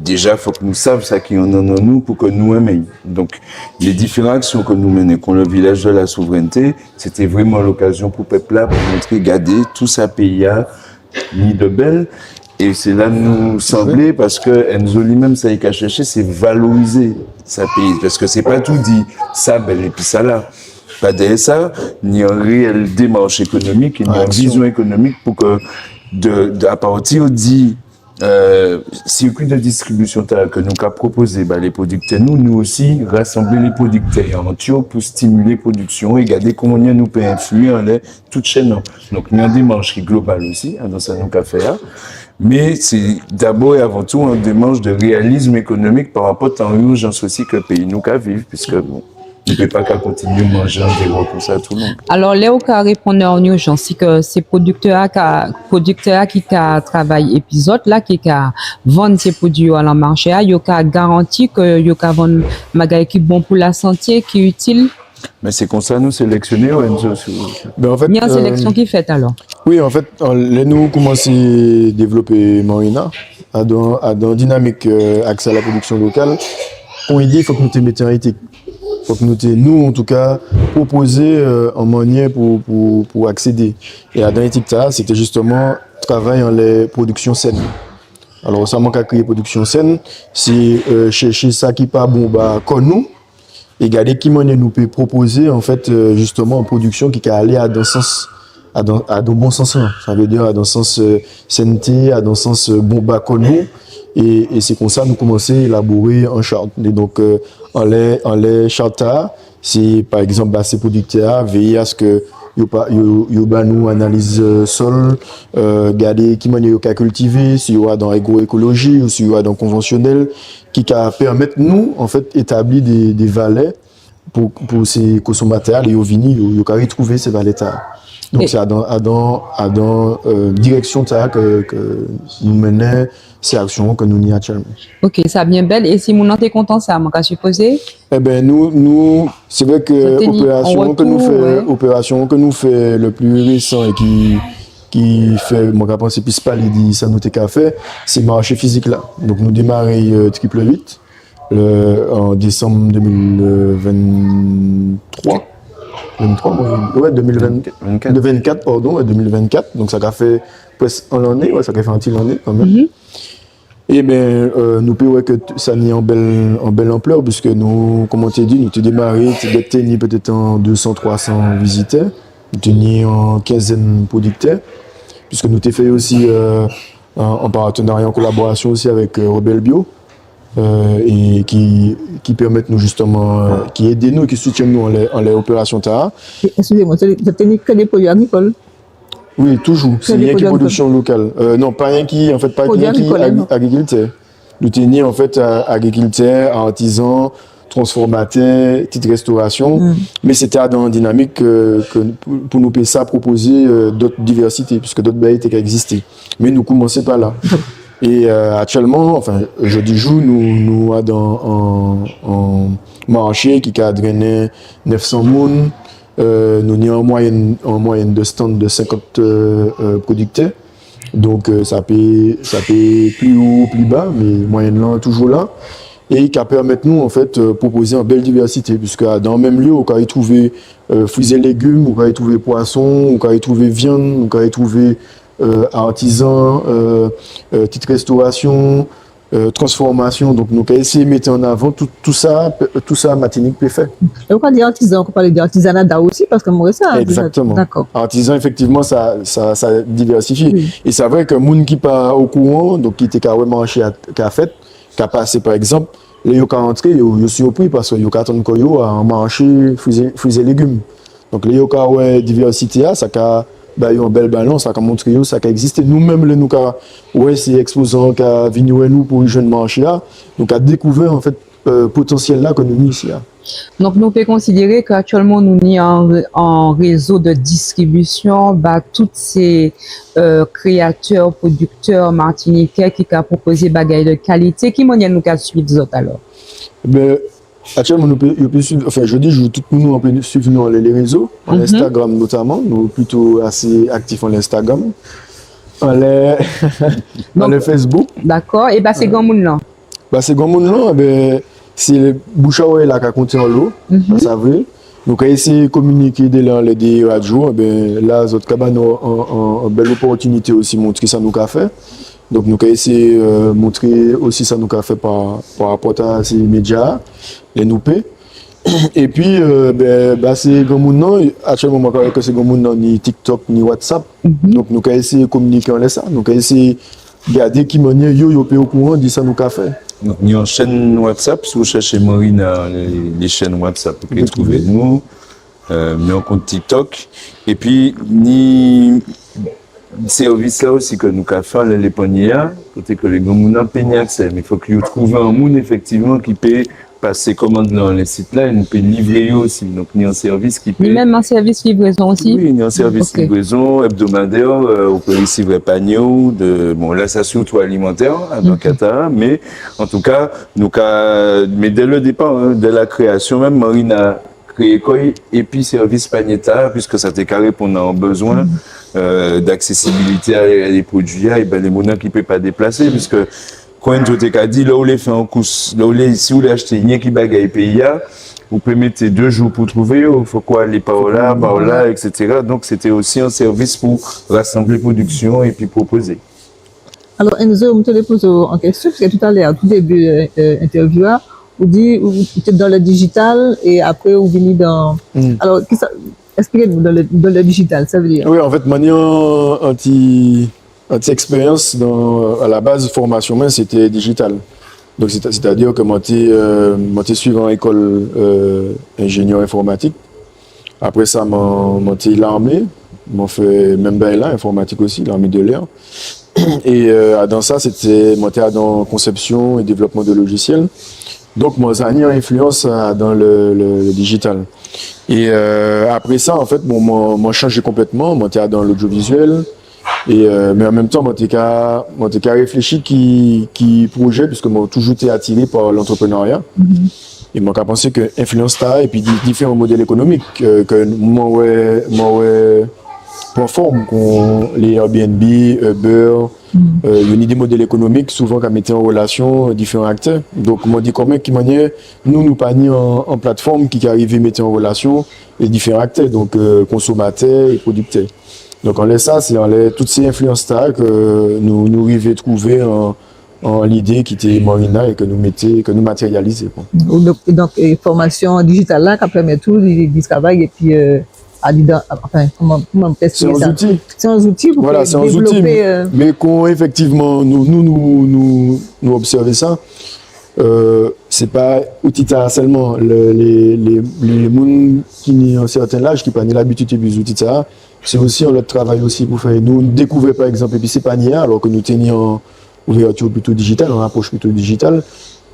déjà faut que nous savions ça qui en nous pour que nous aimions. Donc les différentes actions que nous menons comme le village de la souveraineté, c'était vraiment l'occasion pour le peuple là pour montrer garder tout ça pays a mis de belle et c'est là nous semblait parce que Enzo lui-même ça il a cherché c'est valoriser sa pays parce que c'est pas tout dit ça belle et puis ça là. pas derrière ça, ni une réelle démarche économique, ni une vision économique pour que, à partir du circuit de distribution que nous avons proposé, les producteurs, nous aussi, rassembler les producteurs en tuyau pour stimuler la production et regarder comment nous peut influer en toute chaîne. Donc, il y a une démarche qui est globale aussi, dans ça nous avons fait. Mais c'est d'abord et avant tout une démarche de réalisme économique par rapport à l'urgence aussi que le pays nous vit, puisque bon, on ne peut pas continuer à manger en zéro comme ça tout le monde. Alors, là où on répond en urgence, c'est que ces producteurs qui travaillent épisode, là, qui vendent ces produits à la marché, ils ont garanti que ils ont vendu des qui bon pour la santé, qui est utile. Mais c'est comme ça nous sélectionner ou Enzo? En fait, il y a une sélection qui est faite alors. Oui, en fait, nous commençons à développer Marina dans dynamique accès à la production locale. Pour aider, il faut que nous te mettions en éthique. Il faut que nous, en tout cas, proposer un moyen pour accéder. Et dans l'éthique, c'était justement travailler dans les productions saines. Alors, ça manque à créer production saine, c'est chercher ça qui n'est pas bon, comme nous. Et regarder qui nous peut proposer en fait justement en production qui peut aller à dans sens à dans bon sens là. Ça veut dire à dans sens sainteté, à dans sens bon comme nous et c'est comme ça nous commencer à élaborer en charte. Et donc en les chartes c'est par exemple ces producteurs veiller à ce que yo nous analyse sol garder qui manière yo cultiver si yo dans agroécologie ou si yo dans conventionnel qui permettre nous en fait établir des valeurs pour ces consommateurs et yo vini yo retrouver ces valeurs là. Donc c'est dans direction que nous menons ces actions que nous n'y actuellement. OK, ça bien belle et si mon êtes content ça m'a qu'à supposer. Eh ben nous c'est vrai que opération que nous fait le plus récent et qui fait moi pense plus pas dit ça nous t'ai fait c'est marché physique là. Donc nous démarrer triple 8 en décembre 2023. 2024 pardon, 2024. Donc ça a fait presque un année, ça a fait un petit année quand même. Et bien, nous pouvons que ça n'est en belle ampleur, puisque nous, comme on t'a dit, nous avons démarré, peut-être en 200-300 visiteurs, nous tenions en quinzaine producteurs, puisque nous avons fait aussi en partenariat, en collaboration aussi avec Rebelle Bio, et qui permettent nous justement, qui aident nous, qui soutiennent nous en les opérations TAA. Excusez-moi, vous avez que des produits agricoles? Oui, toujours. C'est rien qui production locale. Non, pas rien qui, en fait, pas rien qui agriculteur. Nous tenions en fait agriculteur, artisan, transformateur, petite restauration. Mais c'était dans une dynamique que pour nous ça proposer d'autres diversités, puisque d'autres bails étaient existés. Mais nous commençons par là. Et actuellement, enfin, jeudi jour, nous avons en marché qui a drainé 900 moun. Nous avons en moyenne de stand de 50 producteurs. Donc ça peut plus haut, plus bas, mais moyenne là toujours là. Et qui permet nous en fait proposer une belle diversité, puisque dans le même lieu, on peut y trouver fruits et légumes, on peut y trouver poissons, on peut y trouver viande, on peut y trouver artisans, petite restauration, transformation. Donc nous avons essayé de mettre en avant tout ça Martinique peut faire. Et pourquoi dire artisan? On peut parler d'artisanat aussi parce que moi ça. Exactement. D'accord. Artisan effectivement ça diversifie. Oui. Et c'est vrai que moun qui pas au courant, donc qui était carrément marché qui a fait, qui a passé par exemple, les yo ka entré, yo surpris parce que yo ka attendre ko yo à marché fruits et légumes. Donc les yo ka ouais diversité ça ka bah une belle balance ça montre yo ça existe nous-mêmes les nous ka ouais c'est exposants qui vinn nous pour jeune marché là donc a découvert en fait potentiel là que nous ici là. Donc nous pouvons considérer qu'actuellement nous sommes en réseau de distribution toutes ces créateurs producteurs martiniquais qui ont proposé bagaille de qualité qui moyen nous suivre les autres alors. Ben actuellement, nous pouvons suivre, enfin, je dis, tout le monde peut suivre nous les réseaux, en Instagram notamment, nous plutôt assez actifs en Instagram, en le Facebook. D'accord, et c'est grand monde là. C'est grand monde là, c'est le bouche à oreille là qui a compté en l'eau, ça vrai. Donc, essayer de communiquer dans les radios, là, les autres cabanes ont une belle opportunité aussi de montrer ça nous a fait. Donc, nous avons essayé de montrer aussi ça nous a fait par rapport à ces médias, les noupés. Et puis, c'est grand monde non, actuellement, moi, que c'est grand monde non, ni TikTok, ni WhatsApp. Donc, nous avons essayé de communiquer en ça. Nous avons essayé de regarder qui manière yo peut au courant, dit ça nous qu'a fait. Donc, nous avons une chaîne WhatsApp, si vous cherchez Marina, les chaînes WhatsApp, vous pouvez trouver nous. Mais on compte TikTok. Et puis, ni service là aussi que nous avons fait, les paniers, côté que les gens n'ont pas accès. Mais il faut que vous trouviez un monde effectivement qui peut passer commande dans les sites là et nous peut livrer aussi. Donc, il y a un service qui peut. Même un service livraison aussi. Oui, il y a un service livraison hebdomadaire. On peut recevoir panier de, bon, là, ça surtout alimentaire, dans Qatar. Mais, en tout cas, mais dès le départ, hein, dès la création même, Marine a créé quoi et puis service panier-ta, puisque ça t'est carré pour nos besoins d'accessibilité à les produits, et ben, les monnaies qui ne peuvent pas déplacer, puisque quand tu t'es dit, là où les fait en course, là où les, si vous l'achetez, il y a qui bagaille pays, vous pouvez mettre 2 jours pour trouver, il faut quoi aller par là, etc. Donc, c'était aussi un service pour rassembler production et puis proposer. Alors, Enzo, je te le pose en question, parce que tout à l'heure, tout début intervieweur, vous dit, vous êtes dans le digital et après, vous venez dans. Alors, expliquez-nous dans le digital, ça veut dire. Oui, en fait, manière anti-expérience à la base formation, c'était digital. Donc, c'est-à-dire que moi, j'étais suivant l'école ingénieur informatique. Après ça, j'étais l'armée. J'ai fait même là, informatique aussi, l'armée de l'air. Et dans ça, c'était dans conception et développement de logiciels. Donc, moi, ça a une influence dans le digital. Et après ça, en fait, moi, changé complètement. Moi, j'étais dans l'audiovisuel. Et, mais en même temps, moi, j'ai réfléchi qui projet, puisque moi, toujours été attiré par l'entrepreneuriat. Et moi, j'ai pensé que influence ça, et puis différents modèles économiques, que moi, plateformes, les Airbnb, Uber, il y a des modèles économiques souvent qui mettent en relation différents acteurs. Donc, moi, dit comment qui manière, nous paniers en plateforme qui arrivent à mettre en relation les différents acteurs, donc consommateurs et producteurs. Donc, on laisse ça, c'est toutes ces influences-là que nous arrivons à trouver en l'idée qui était Marina et que nous matérialiser. Donc, formation digitale là, qui permet tout, du travail et puis, enfin, comment c'est un outil. C'est un outil pour voilà, c'est un outil, mais quand effectivement nous observons ça, c'est pas outil seulement les gens qui ont un certain âge qui n'ont pas l'habitude de utiliser outils ça, c'est aussi notre travail aussi pour faire. Nous découvrir par exemple et puis c'est pas alors que nous tenions ouverture plutôt digitale, en approche plutôt digitale,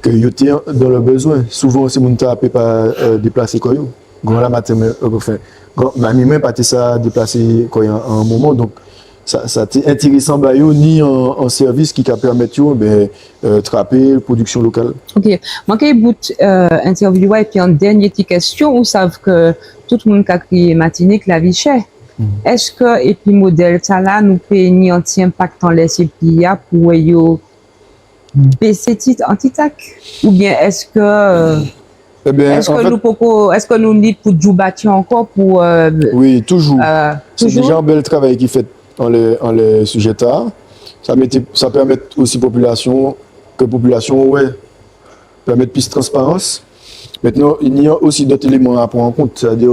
que nous étions dans le besoin. Souvent c'est mon tapé pas déplacer quoi yo. Quand la matin enfin ma mère pas ça déplacer quoi un moment, donc ça c'est intéressant bah yo ni en service qui permettre trapper production locale. OK, moi qui bout interview et puis en dernière petite question, vous savez que tout le monde qui a crié Martinique la vie chère. Est-ce que et puis modèle ça là nous peut ni anti impact en les CPIA pour yo baisser titre anti-tac ou bien est-ce que est-ce que nous need pour jouer encore pour oui, toujours. C'est déjà un bel travail qui fait en les sujets tard. Ça permet aussi population permettre plus de transparence. Maintenant, il y a aussi d'autres éléments à prendre en compte, c'est-à-dire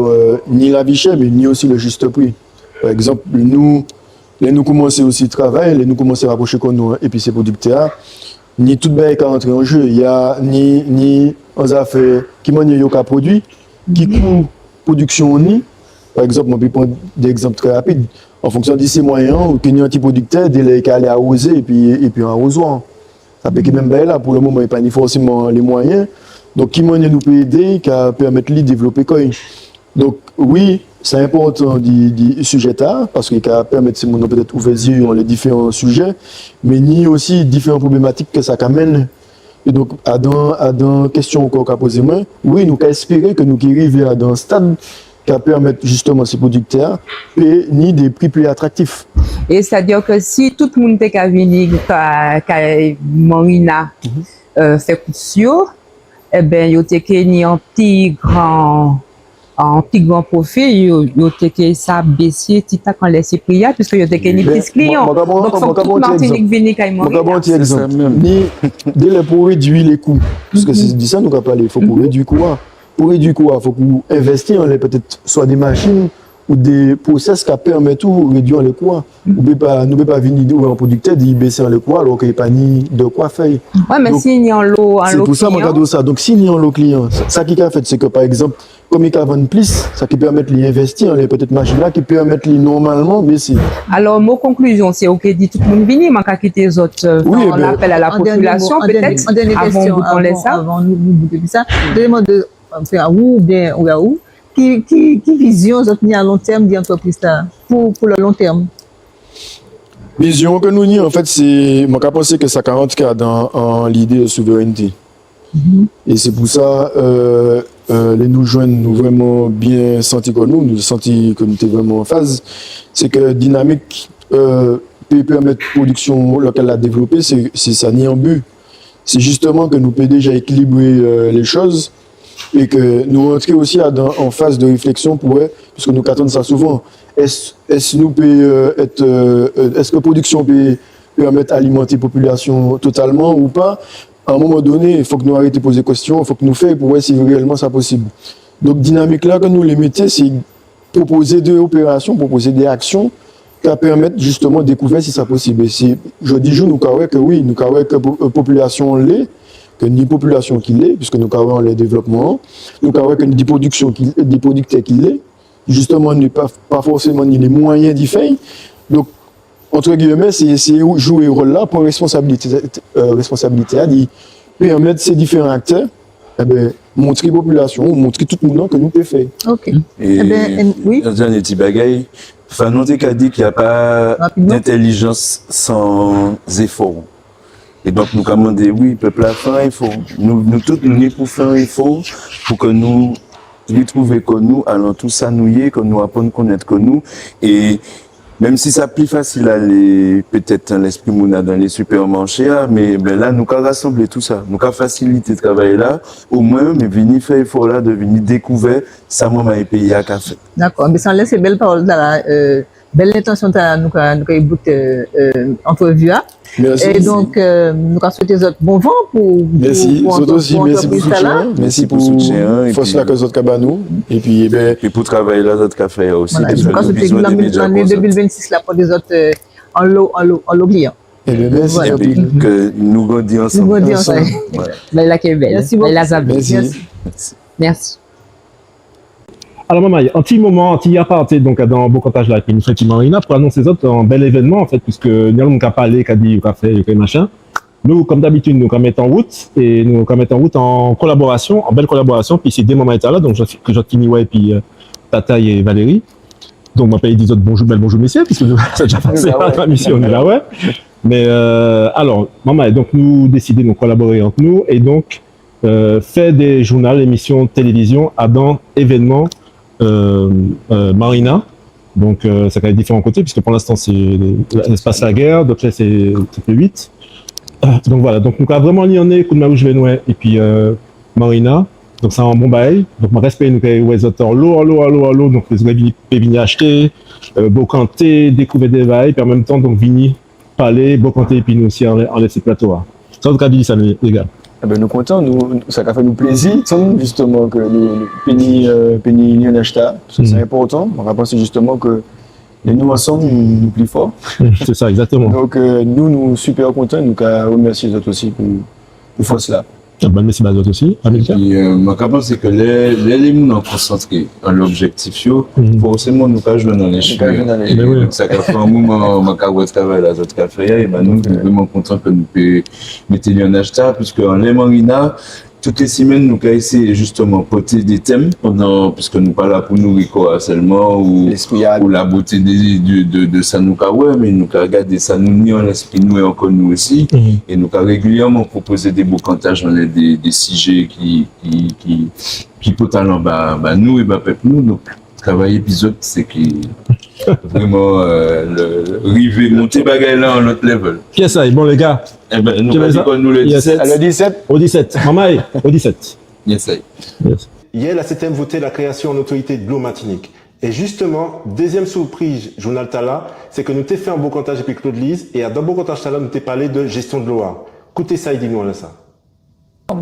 ni la vie chère, mais ni aussi le juste prix. Par exemple, nous commençons aussi le travail, nous commençons à rapprocher comme nous, et puis ces producteurs, ni tout bien qui rentre en jeu. Il y a ni en affaires qui manient qu'à produit, qui coût production ni. Par exemple, on peut prendre des exemples très rapides. En fonction de ces moyens, il y a un petit producteur, dès qu'il aller arroser et puis un arrosoir. Ça peut que même là, pour le moment, il n'y a pas forcément les moyens. Donc, qui moyen nous peut aider, qui permettre de développer quoi. Donc, oui, c'est important du sujet là, parce qu'il permet de peut-être ouvrir les yeux les différents sujets, mais ni aussi différentes problématiques que ça amène. Et donc, à dans question encore qu'à poser moi, oui, nous espérer que nous arrivions à un stade qui permet justement ces producteurs et ni des prix plus attractifs. Et c'est-à-dire que si tout le monde est venu, qu'à Marina fait coup sur, eh bien, il y a un petit grand profil, il y a ça baissé, petit à quand laisser prier, puisque il y a des petits clients. Donc, il faut que toute Martinique vienne quand même. Dès le pour réduire les coûts, parce que c'est dit ça, nous avons parlé, il faut pour réduire les coûts. pour réduire quoi, faut qu'on investisse en les peut-être soit des machines ou des process qui permettent tout réduire les coûts. Nous ne pouvons pas venir un producteur d'y baisser le coût alors qu'il n'y a pas ni de quoi faire. Ouais, mais s'il y a un lot, c'est pour ça que je regarde ça. Donc, s'il y a un lot client, ça qui a fait, c'est que par exemple, comme il y a vendre plus, ça qui permet d'investir, les peut-être machines là qui permettent normalement baisser. Alors, mon conclusion, c'est OK, dit tout le monde venir, mais qu'à quitter les autres, on appelle à la population peut-être, avant nous boucler ça. Deuxièmement, ou bien, ou qui vision vous avez à long terme d'entreprise là pour le long terme? Vision que nous avons, en fait, c'est, moi, je pense que ça rentre dans l'idée de souveraineté. Et c'est pour ça, les nous joindre, nous vraiment bien senti que nous senti que nous étions vraiment en phase. C'est que dynamique peut permettre la production locale à développer, c'est ça ni en but. C'est justement que nous pouvons déjà équilibrer les choses. Et que nous rentrions aussi en phase de réflexion pour parce que nous attendons ça souvent. Est-ce que la production peut permettre d'alimenter la population totalement ou pas? À un moment donné, il faut que nous arrêtions de poser des questions, il faut que nous fassions pour voir si réellement c'est possible. Donc, dynamique là que nous les mettons, c'est proposer des opérations, proposer des actions qui permettent justement de découvrir si c'est possible. Je dis nous croyons que oui, nous croyons que la population l'est, que ni population qui l'est, puisque nous avons le développement, nous avons que des producteurs qui l'est, justement, n'est pas forcément ni les moyens d'y faire. Donc, entre guillemets, c'est jouer rôle là pour responsabilité à dire, permettre ces différents acteurs, montrer la population, montrer tout le monde que nous pouvons faire. Ok. Et oui. un dernier petit bagaille, Fanon qui a dit qu'il n'y a pas d'intelligence sans effort. Et donc, nous commandons, oui, peuple a faim, il faut. Nous tous, nous pour faire, il faut, pour que nous retrouvions que nous, allons tous s'annouiller, que nous apprenons à connaître que nous. Et même si c'est plus facile à aller, peut-être, dans l'esprit mouna, dans les supermarchés, mais là, nous avons rassemblé tout ça. Nous avons facilité le travail là, au moins, mais venir faire effort là, de venir découvrir, ça m'a et pays à café. D'accord, mais sans laisser belle parole là, belle intention de nous avons entrevue. Merci. Et donc, nous avons souhaité bon vent pour merci, vous aussi, merci pour le soutien. Merci pour le soutien. Force là que vous avez nous. Et puis, et pour travailler là, vous avez fait aussi. Voilà, nous avons souhaité l'année 2026 là pour des autres en lot client. Et bien, merci. Et puis, que nous grandissons ensemble. Nous grandissons ensemble. Voilà. La Québec. Merci beaucoup. Merci. Alors, maman, un petit moment, il y a pas, donc, dans Bocantage, là, qui nous fait effectivement Marina, pour annoncer les autres un bel événement, en fait, puisque nous avons parlé, qu'a dit, qu'a fait, machin. Nous, comme d'habitude, nous, mettre en route, et nous, mettre en route en collaboration, en belle collaboration, puis c'est des moments états là, donc, que Jotini, ouais, puis, Tata et Valérie. Donc, moi, ils disent bonjour, bonjour, messieurs, puisque nous, ça a déjà passé la mission, on est là, ouais. Mais, alors, maman, donc, nous décidons de collaborer entre nous, et donc, faire des journaux, émissions, télévision, à dans événements, Marina, donc ça a différents côtés puisque pour l'instant c'est l'espace la guerre, donc là c'est 8. Donc voilà, donc nous avons vraiment lié en nez coup de maouche Venoué et puis Marina, donc c'est un bon bail. Donc mon respect nous avons les auteurs l'eau, donc les gens venir acheter, bocanter, découvrir des bails, puis en même temps donc venir parler, bocanter et puis nous aussi en laisser plateau. Ça vous a dit ça les gars. Eh ben, nous contents, ça a fait nous plaisir, justement, que les pénis en acheta, c'est important. On va penser justement que nous ensemble, nous plus forts. C'est ça, exactement. Donc, nous super contents, nous remercier les autres aussi pour faire cela. Merci à vous aussi. Et puis, je pense que les gens sont concentrés dans l'objectif, forcément, nous ne jouons dans les cheveux. Donc, ça fait un moment où on travaille là, notre café, et nous sommes vraiment contents que nous puissions mettre en acheteur, puisque en les Marina, toutes les semaines, nous avons essayé justement de porter des thèmes, puisque nous parlons pour nous seulement, ou la beauté de Sanoukawa, mais nous avons regardé ça, nous ni en esprit, nous et encore nous aussi, et nous avons régulièrement proposé des bocantages, on a des sujets qui potentiellement, nous et peuple nous, donc travail épisode, c'est qui vraiment river, monter bagaille là en autre level. Qui est ça? Bon les gars, nous avons nous le 17. Le 17 Au 17. Maman, au 17. Yes. Hier, la CTM votait la création en autorité de Blue Martinique. Et justement, deuxième surprise, Journal Tala, c'est que nous t'ai fait un bocantage avec Claude Lise, et à dans bocantage Tala, nous t'ai parlé de gestion de l'eau. Écoutez ça, il dit nous là ça.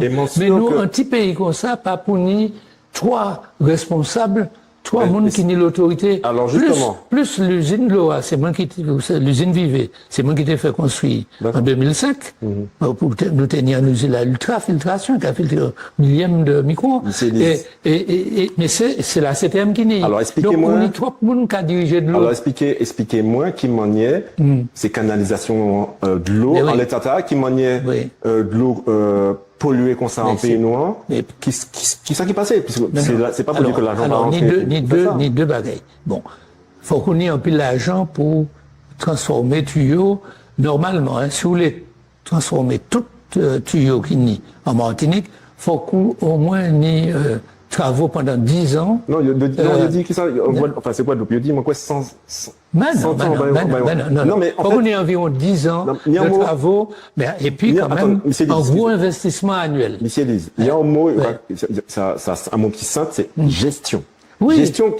Mais nous, un petit pays comme ça, pas pour nous trois responsables, trois monde qui ni l'autorité. Alors justement. Plus l'usine Loa, c'est moi qui l'usine Vivé, c'est moi qui t'ai fait construire en 2005 pour nous tenir une usine à l'ultrafiltration qui a filtré un millième de micro. Mais c'est la CTM qui n'est. Alors expliquez-moi. Donc on est trois monde qui a dirigé de l'eau. Alors expliquez-moi qui maniait ces canalisations de l'eau en l'état qui maniait de l'eau polluée comme ça en pays noir. Qui ça qui passait? C'est pas pour dire que l'argent va rentrer. Ni deux bagailles. Bon, faut qu'on ait un peu l'argent pour transformer tuyaux normalement. Hein, si vous voulez transformer tout tuyau qui n'est en Martinique, faut qu'au moins ait travaux pendant 10 ans. Non, il dit que ça, enfin c'est quoi le dit moi quoi 100 non, mais faut qu'on ait environ 10 ans de travaux, et puis quand même un gros investissement annuel. Monsieur Lise, il y a un mot, un mot qui sainte, c'est gestion. Oui. Gestion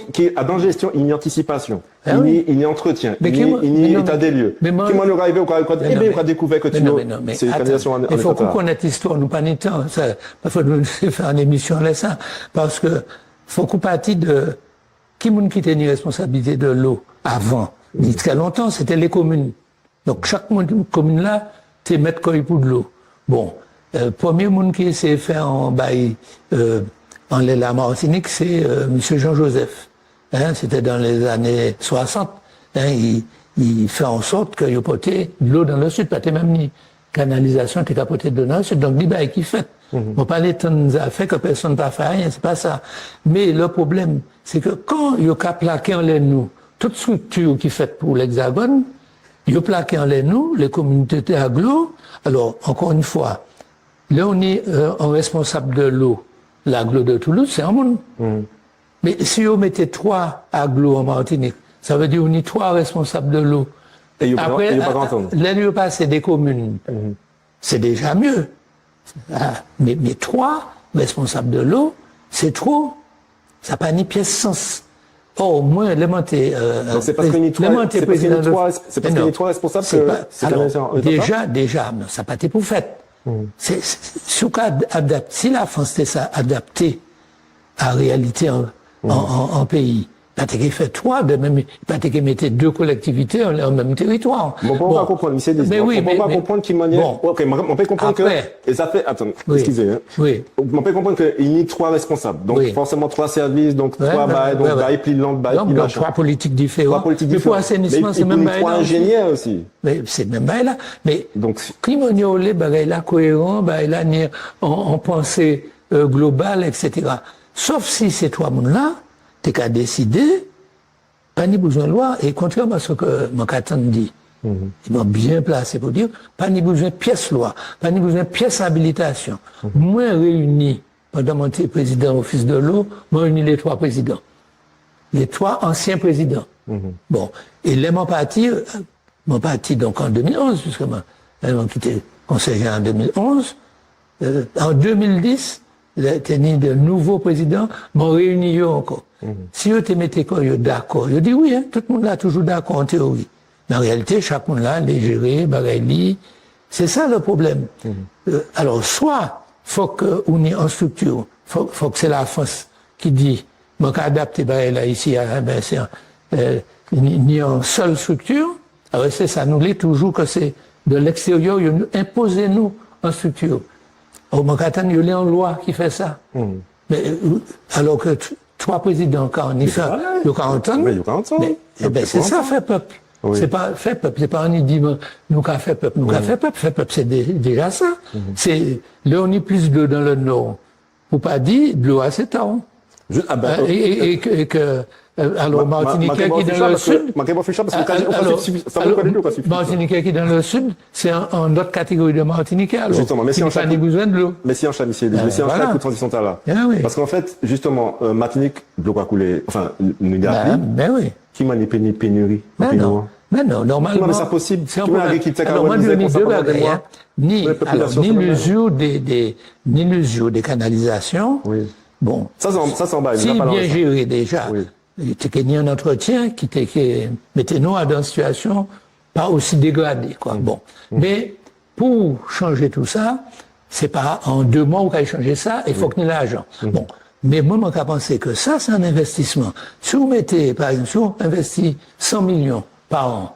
dans gestion, il y a anticipation, il y a entretien, il y a état des lieux. Qui m'en aura arrivé on a découvert que c'est une canalisation en il faut qu'on connaisse l'histoire, nous pas ni temps. Il faut nous faire une émission là ça, parce que faut qu'on partit de qui moun qui tenait responsabilité de l'eau avant. Il très longtemps, c'était les communes. Donc chaque commune là, t'es mettre quoi pour de l'eau. Bon, premier monde qui s'est fait en bail en la Martinique, c'est Monsieur Jean-Joseph. Hein, c'était dans les années 60. Hein, il fait en sorte qu'il y ait porté de l'eau dans le sud, pas même ni canalisation, t'es capoté de l'eau dans le sud. Donc, l'IBA qui fait. On parle de tant affaires que personne n'a fait rien, c'est pas ça. Mais le problème, c'est que quand il y a plaqué en nous, toute structure qui est faite pour l'Hexagone, il y a plaqué en nous, les communautés agglo. Alors, encore une fois, là, on est un responsable de l'eau. L'agglo de Toulouse, c'est un monde. Mais si vous mettez 3 agglos en Martinique, ça veut dire qu'on est 3 responsables de l'eau. Et après, là, il passe des communes. C'est déjà mieux. Mais 3 responsables de l'eau, c'est trop. Ça n'a pas ni pièce sens. Or, au moins, l'élémentaire. Donc, c'est parce qu'il y a 3 responsables que c'est déjà, ça n'a pas été pour fait. Si la France était ça adapté à la réalité en pays, pas qu'il fait 3 de même, pas qu'il mettait 2 collectivités en même territoire. Bon, on va comprendre, monsieur Lise. On va comprendre qu'il maniait. Ok, on peut comprendre que. Et ça fait. Attends, excusez. Oui. On peut comprendre qu'il y a 3 responsables. Donc, forcément 3 services, donc 3 bails, donc bail, pli de lampe, bail, pli donc 3 politiques différentes. Mais pour assainissement, c'est même bail. 3 ingénieurs aussi. Mais c'est même bail là. Mais, donc, criminaux, les bail là, cohérent, bail là, en pensée globale, etc. Sauf si ces 3 mondes-là, t'es qu'à décider, pas ni besoin de loi, et contrairement à ce que mon Catan dit, ils m'ont bien placé pour dire, pas ni besoin de pièce loi, pas ni besoin de pièce habilitation. Moi, réuni, pendant mon président office de l'eau, moi, réuni les 3 présidents. Les 3 anciens présidents. Bon. Et là, mon parti donc en 2011, justement, mon quitté conseiller en 2011, en 2010, tenu de nouveaux présidents, m'ont réuni encore. Si eux te mettaient quoi, d'accord. Je dis oui, hein, tout le monde là toujours d'accord en théorie. Mais en réalité, chaque monde là, les gérer, bagaille, c'est ça le problème. Alors, soit, faut qu'on ait en structure, faut que c'est la France qui dit, moi, qu'à adapter, là, ici, c'est ni en seule structure. Alors, c'est ça, nous l'est toujours que c'est de l'extérieur, imposez-nous en structure. Au Mancatan, il y a une loi qui fait ça. Mais, alors que 3 présidents, quand on y fait, il y a 40 ans. Mais c'est ça, fait peuple. C'est pas fait peuple, c'est pas on y dit, nous qu'a fait peuple, fait peuple, c'est déjà ça. C'est, là, on est plus d'eau dans le nord. Ou pas dit, de l'eau à 7 ans. Et que, alors, Martiniquais qui est dans le sud. Martiniquais qui est dans le sud, c'est une autre catégorie de Martiniquais. Alors, justement, mais si on n'a pas besoin de l'eau. Mais si on chante, coup de transition là. Parce qu'en fait, justement, Martinique, de l'eau a coulé, enfin, nous gardons. Ben oui. Qui m'a pénurie? Mais non, normalement. Comment c'est possible? C'est alors, moi, ni l'usure des canalisations. Oui. Bon. Ça s'en bat. Si bien géré déjà. Il y a un entretien qui mettait nous dans une situation pas aussi dégradée, quoi. Bon. Mais, pour changer tout ça, c'est pas en 2 mois qu'on va changer ça, il faut que nous ait l'argent. Bon. Mais moi, je pense que ça, c'est un investissement. Si vous mettez, par exemple, si on investit 100 millions par an,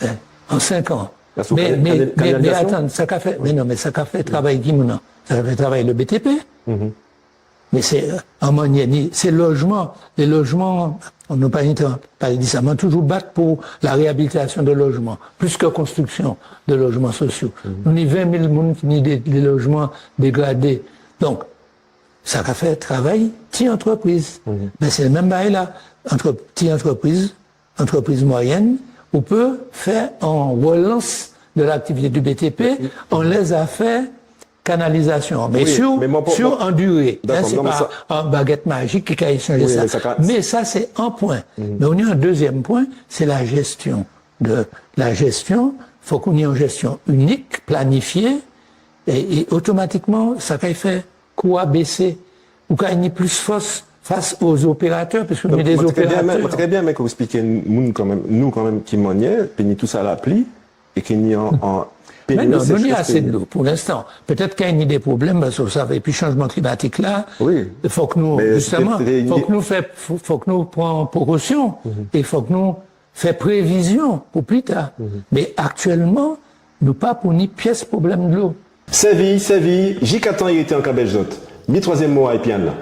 hein, en 5 ans, mais attends, ça qu'a fait, mais non, mais ça qu'a fait travail qui maintenant? Ça fait travailler le BTP. Mais c'est, c'est logement. Les logements, on n'a pas dit ça, mais on toujours battre pour la réhabilitation de logements, plus que construction de logements sociaux. On y 20 000 personnes qui ont des logements dégradés. Donc, ça a fait travail, petite entreprise. Ben, c'est le même bail là. Entre petite entreprise moyenne, on peut faire en relance de l'activité du BTP, on les a fait canalisation, mais sur en durée. Hein, c'est pas un baguette magique qui a échangé ça. Mais ça, c'est un point. Mais on y a un deuxième point, c'est la gestion. Faut qu'on ait une gestion unique, planifiée, et automatiquement, ça fait quoi baisser, ou qu'il y ait plus force face aux opérateurs, parce que nous, des opérateurs. Très bien, mais que vous expliquez, nous, quand même, qui manions, puis tout ça à l'appli, et qu'il y a en mais non, il y a assez de l'eau pour l'instant. Peut-être qu'il y a des problèmes, parce que vous savez, puis changement climatique là, il faut que nous, justement, faut que nous prenions précaution, et il faut que nous fassions prévision pour plus tard. Mais actuellement, nous pas pour ni pièce problème de l'eau. Séville, J4 il était en Cabelzote. Mi troisième mot à Epian là.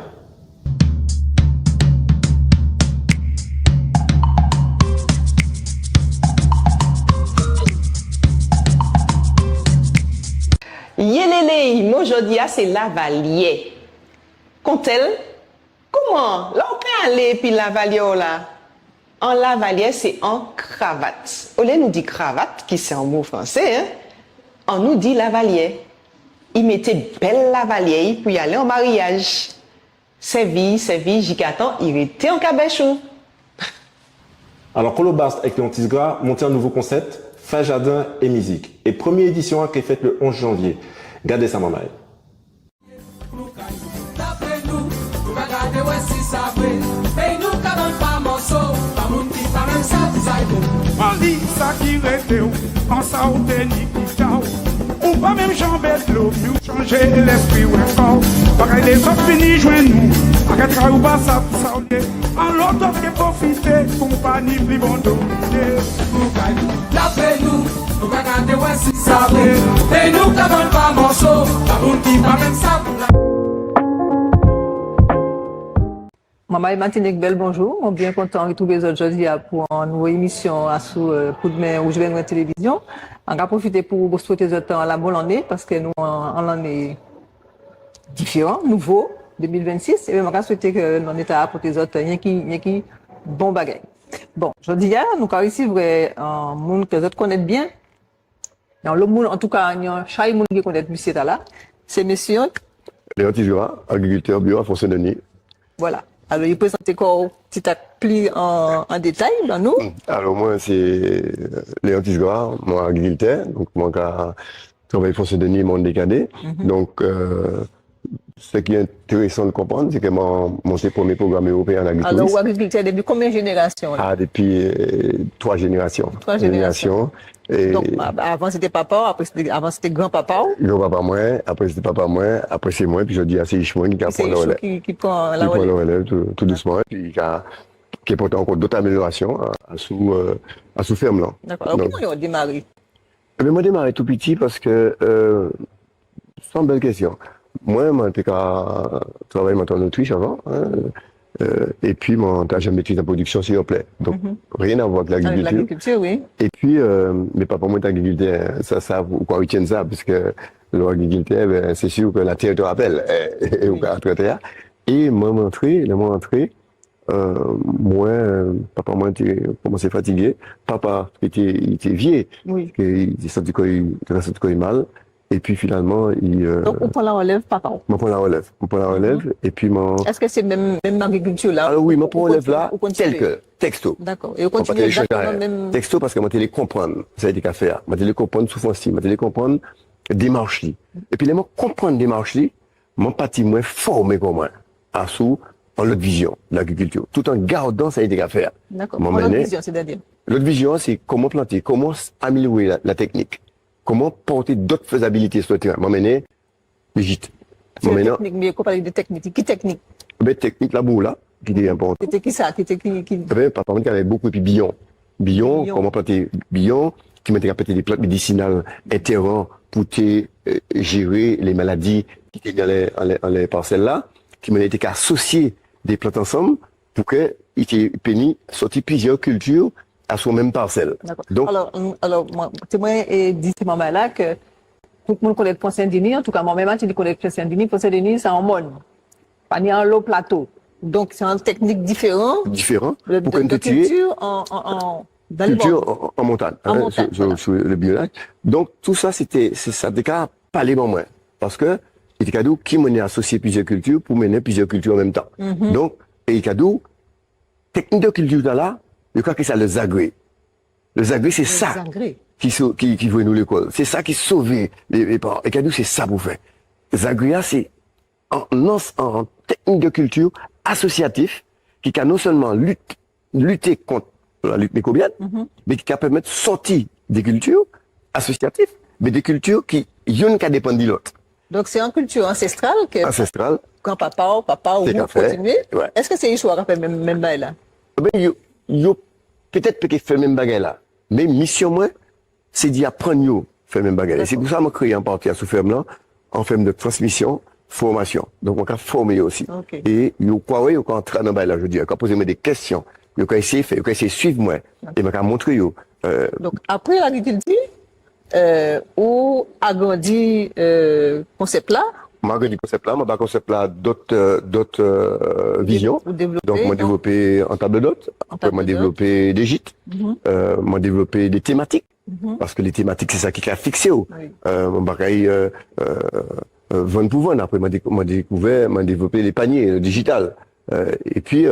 Yélélé, moi aujourd'hui, c'est Lavalier. Quand-elle, comment? Là, on peut aller, puis Lavalier, là. En Lavalier, c'est en cravate. Au lieu nous dit cravate, qui c'est un mot français, hein? On nous dit Lavalier. Il mettait belle Lavalier pour y aller en mariage. Séville, J4, il était en cabechou. Alors, Colobast avec Léontisgra montait un nouveau concept, fin jardin et musique. Et première édition qui est faite le 11 janvier. Gardez ça, maman. On lit ça qui reste, on ça ou béni qui t'a. On va même jamber de l'eau, nous changer l'esprit ou encore. Pareil les autres finis joindre nous, à quatre ou pas ça pour ça on est. En l'autre qui profiter, compagnie plus bon dominer. Tapez-nous, nous regardez ouais si ça va. Et nous t'avons pas morceau, la monde qui va même ça pour la. Maman et Martinique, belle bonjour. On est bien content de retrouver aujourd'hui pour une nouvelle émission à sous coup de main où je viens de la télévision. On va profiter pour vous souhaiter la bonne année parce que nous en année différent, nouveau, 2026. Et on va souhaiter que l'année à apporter les autres rien qui bon bagage. Bon, je dis nous avons ici un monde que les autres connaissent bien. Le monde, en tout cas, il y a chaque monde qui connaît monsieur là. C'est monsieur Léontisgra, agriculteur bio à Fonce-Denis. Voilà. Alors, il présente encore petit appli en détail dans nous. Alors, moi, c'est Léontisgra, moi, agriculteur. Donc, moi, je travaille pour Fonce-Denis, mon décadé. Donc, ce qui est intéressant de comprendre, c'est que mon premier programme européen en agriculture. Alors, agriculteur, depuis combien de générations là? Depuis 3 générations. 3 générations. Et donc, avant c'était papa, avant c'était grand-papa. Grand-papa moi, après c'était papa moi, après c'est moi, puis je dis c'est Ishmoun qui prend le relais. Qui prend la relais. Qui prend le relais tout doucement, puis qui porte encore d'autres améliorations à sous ferme là. D'accord. Alors, comment ils ont démarré? Moi, j'ai démarré tout petit parce que, c'est une belle question. Moi, j'ai travaillé en Autriche avant, hein, et puis, j'ai jamais maîtrise en production, s'il vous plaît. Donc, rien à voir avec l'agriculture. Avec l'agriculture, oui. Et puis, mais papa, moi, agriculteur, ça, vous quoi, retiennent ça, parce que l'agriculteur, c'est sûr que la terre te rappelle, et vous traiter ça. Et moi, papa, moi, j'ai commencé fatigué. Papa, il était vieux. Oui. Il sentait qu'il mal. Et puis finalement, donc, on prend la relève, papa? On prend la relève. Et puis, est-ce que c'est même agriculture là? Alors oui, on prend la relève là, tel que, texto. D'accord. Et on continue exactement même. Texto parce que moi, je les comprendre. Ça a été qu'à faire. Moi, je les comprendre souvent aussi. Moi, je les comprendre démarche. Et puis, les mots comprendre démarche, mon parti, moi, formé comme moi. À sous, en l'autre vision, l'agriculture. Tout en gardant ça a été qu'à faire. D'accord. L'autre vision, c'est-à-dire? L'autre vision, c'est comment planter, comment améliorer la technique. Comment porter d'autres faisabilités sur le terrain. M'emmener le gîte. C'est Bon, maintenant, technique, mais qu'on parle de technique. Qui technique? ben, technique là, bout là, qui est important. C'était qui ça? Qui Ben, par contre, il y avait beaucoup, et puis billon. Billon, comment planter billon, qui mettait à planter des plantes médicinales interrompt pour gérer les maladies qui étaient dans les parcelles là, qui m'ont été associer des plantes ensemble pour que il était péni sortir plusieurs cultures à son même parcelle. Donc, alors, moi, dit ce moment-là que tout le monde connaît le Pont Saint-Denis, en tout cas, moi-même, je connais le Pont Saint-Denis. Pont Saint-Denis, c'est en monde. Pas ni en l'eau plateau. Donc, c'est une technique différente. Différent. De culture dans les culture en montagne. Sur le biolage. Donc, tout ça, ça décale pas les bons moins. Parce que, il est cadeau qui m'a associé plusieurs cultures pour mener plusieurs cultures en même temps. Donc, il est cadeau, technique de culture là, je crois que c'est le zagré. Le zagré, c'est ça qui veut nous l'école. C'est ça qui sauve les parents. Et cadeau, c'est ça pour faire. Zagré, c'est en technique de culture associatif qui a non seulement lutter contre la lutte microbienne, mais qui permet de sortir des cultures associatives, mais des cultures qui y'ont qu'à dépendre de l'autre. Donc c'est une culture ancestrale que quand papa ou vous continuez. Ouais. Est-ce que c'est une histoire après même bail là? Ben yo peut-être que fait même bagarre là, mais mission moi c'est d'y apprendre yo faire même bagarre. C'est pour ça que je crée en partie à sous ferme là en ferme de transmission, formation. Donc on va former aussi. Et yo quoi yo quand entrer dans bail là je dis quand poser des questions, yo quand essayer faire, yo quand essayer suivre moi et me montrer yo. Donc après l'agriculture ou agrandi concept là. Moi, je concept là, moi, concept là, d'autres visions. Donc, moi, développé en table d'hôte. Après, moi, développé des gîtes. Moi, développé des thématiques. Parce que les thématiques, c'est ça qui a fixé. Mon bagaille, vendre pour vendre. Après, moi, développé les paniers digital. Et puis,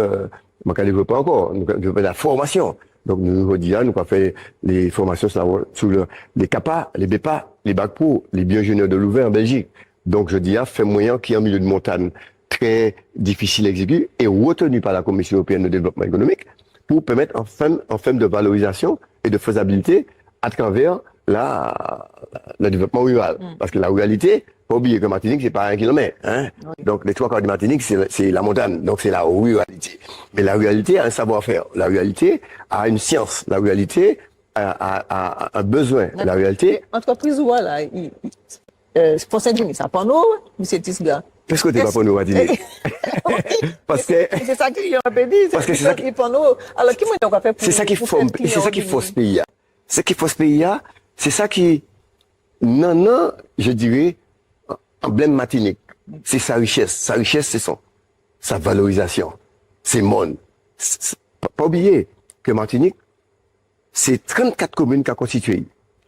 moi, développé encore. Nous, développé la formation. Donc, nous, nous avons fait les formations sur les CAPA, les BEPA, les BAC Pro, les bioingénieurs de Louvain en Belgique. Donc, je dis, fait moyen qui est en milieu de montagne très difficile à exécuter et retenu par la Commission européenne de développement économique pour permettre en fin de valorisation et de faisabilité à travers le développement rural. Parce que la ruralité, pas oublier que Martinique, c'est pas 1 kilomètre, hein. Donc, les 3/4 de Martinique, c'est la montagne. Donc, c'est la ruralité. Mais la ruralité a un savoir-faire. La ruralité a une science. La ruralité a un besoin. La ruralité. Entreprise ou là, pour Saint-Denis, ça pas nous, monsieur Tisga. Qu'est-ce que t'es pas pour nous, Martinique? Parce que. C'est ça qui a dit. Parce que c'est ça qui. Pour nous. Alors, qui m'a fait pour. C'est ça qui forme, c'est ça qui force pays. Ce qui force pays, c'est ça qui. Non, je dirais, emblème Martinique. C'est sa richesse. Sa richesse, c'est sa valorisation. C'est monde. Pas oublier que Martinique, c'est 34 communes qui a constitué.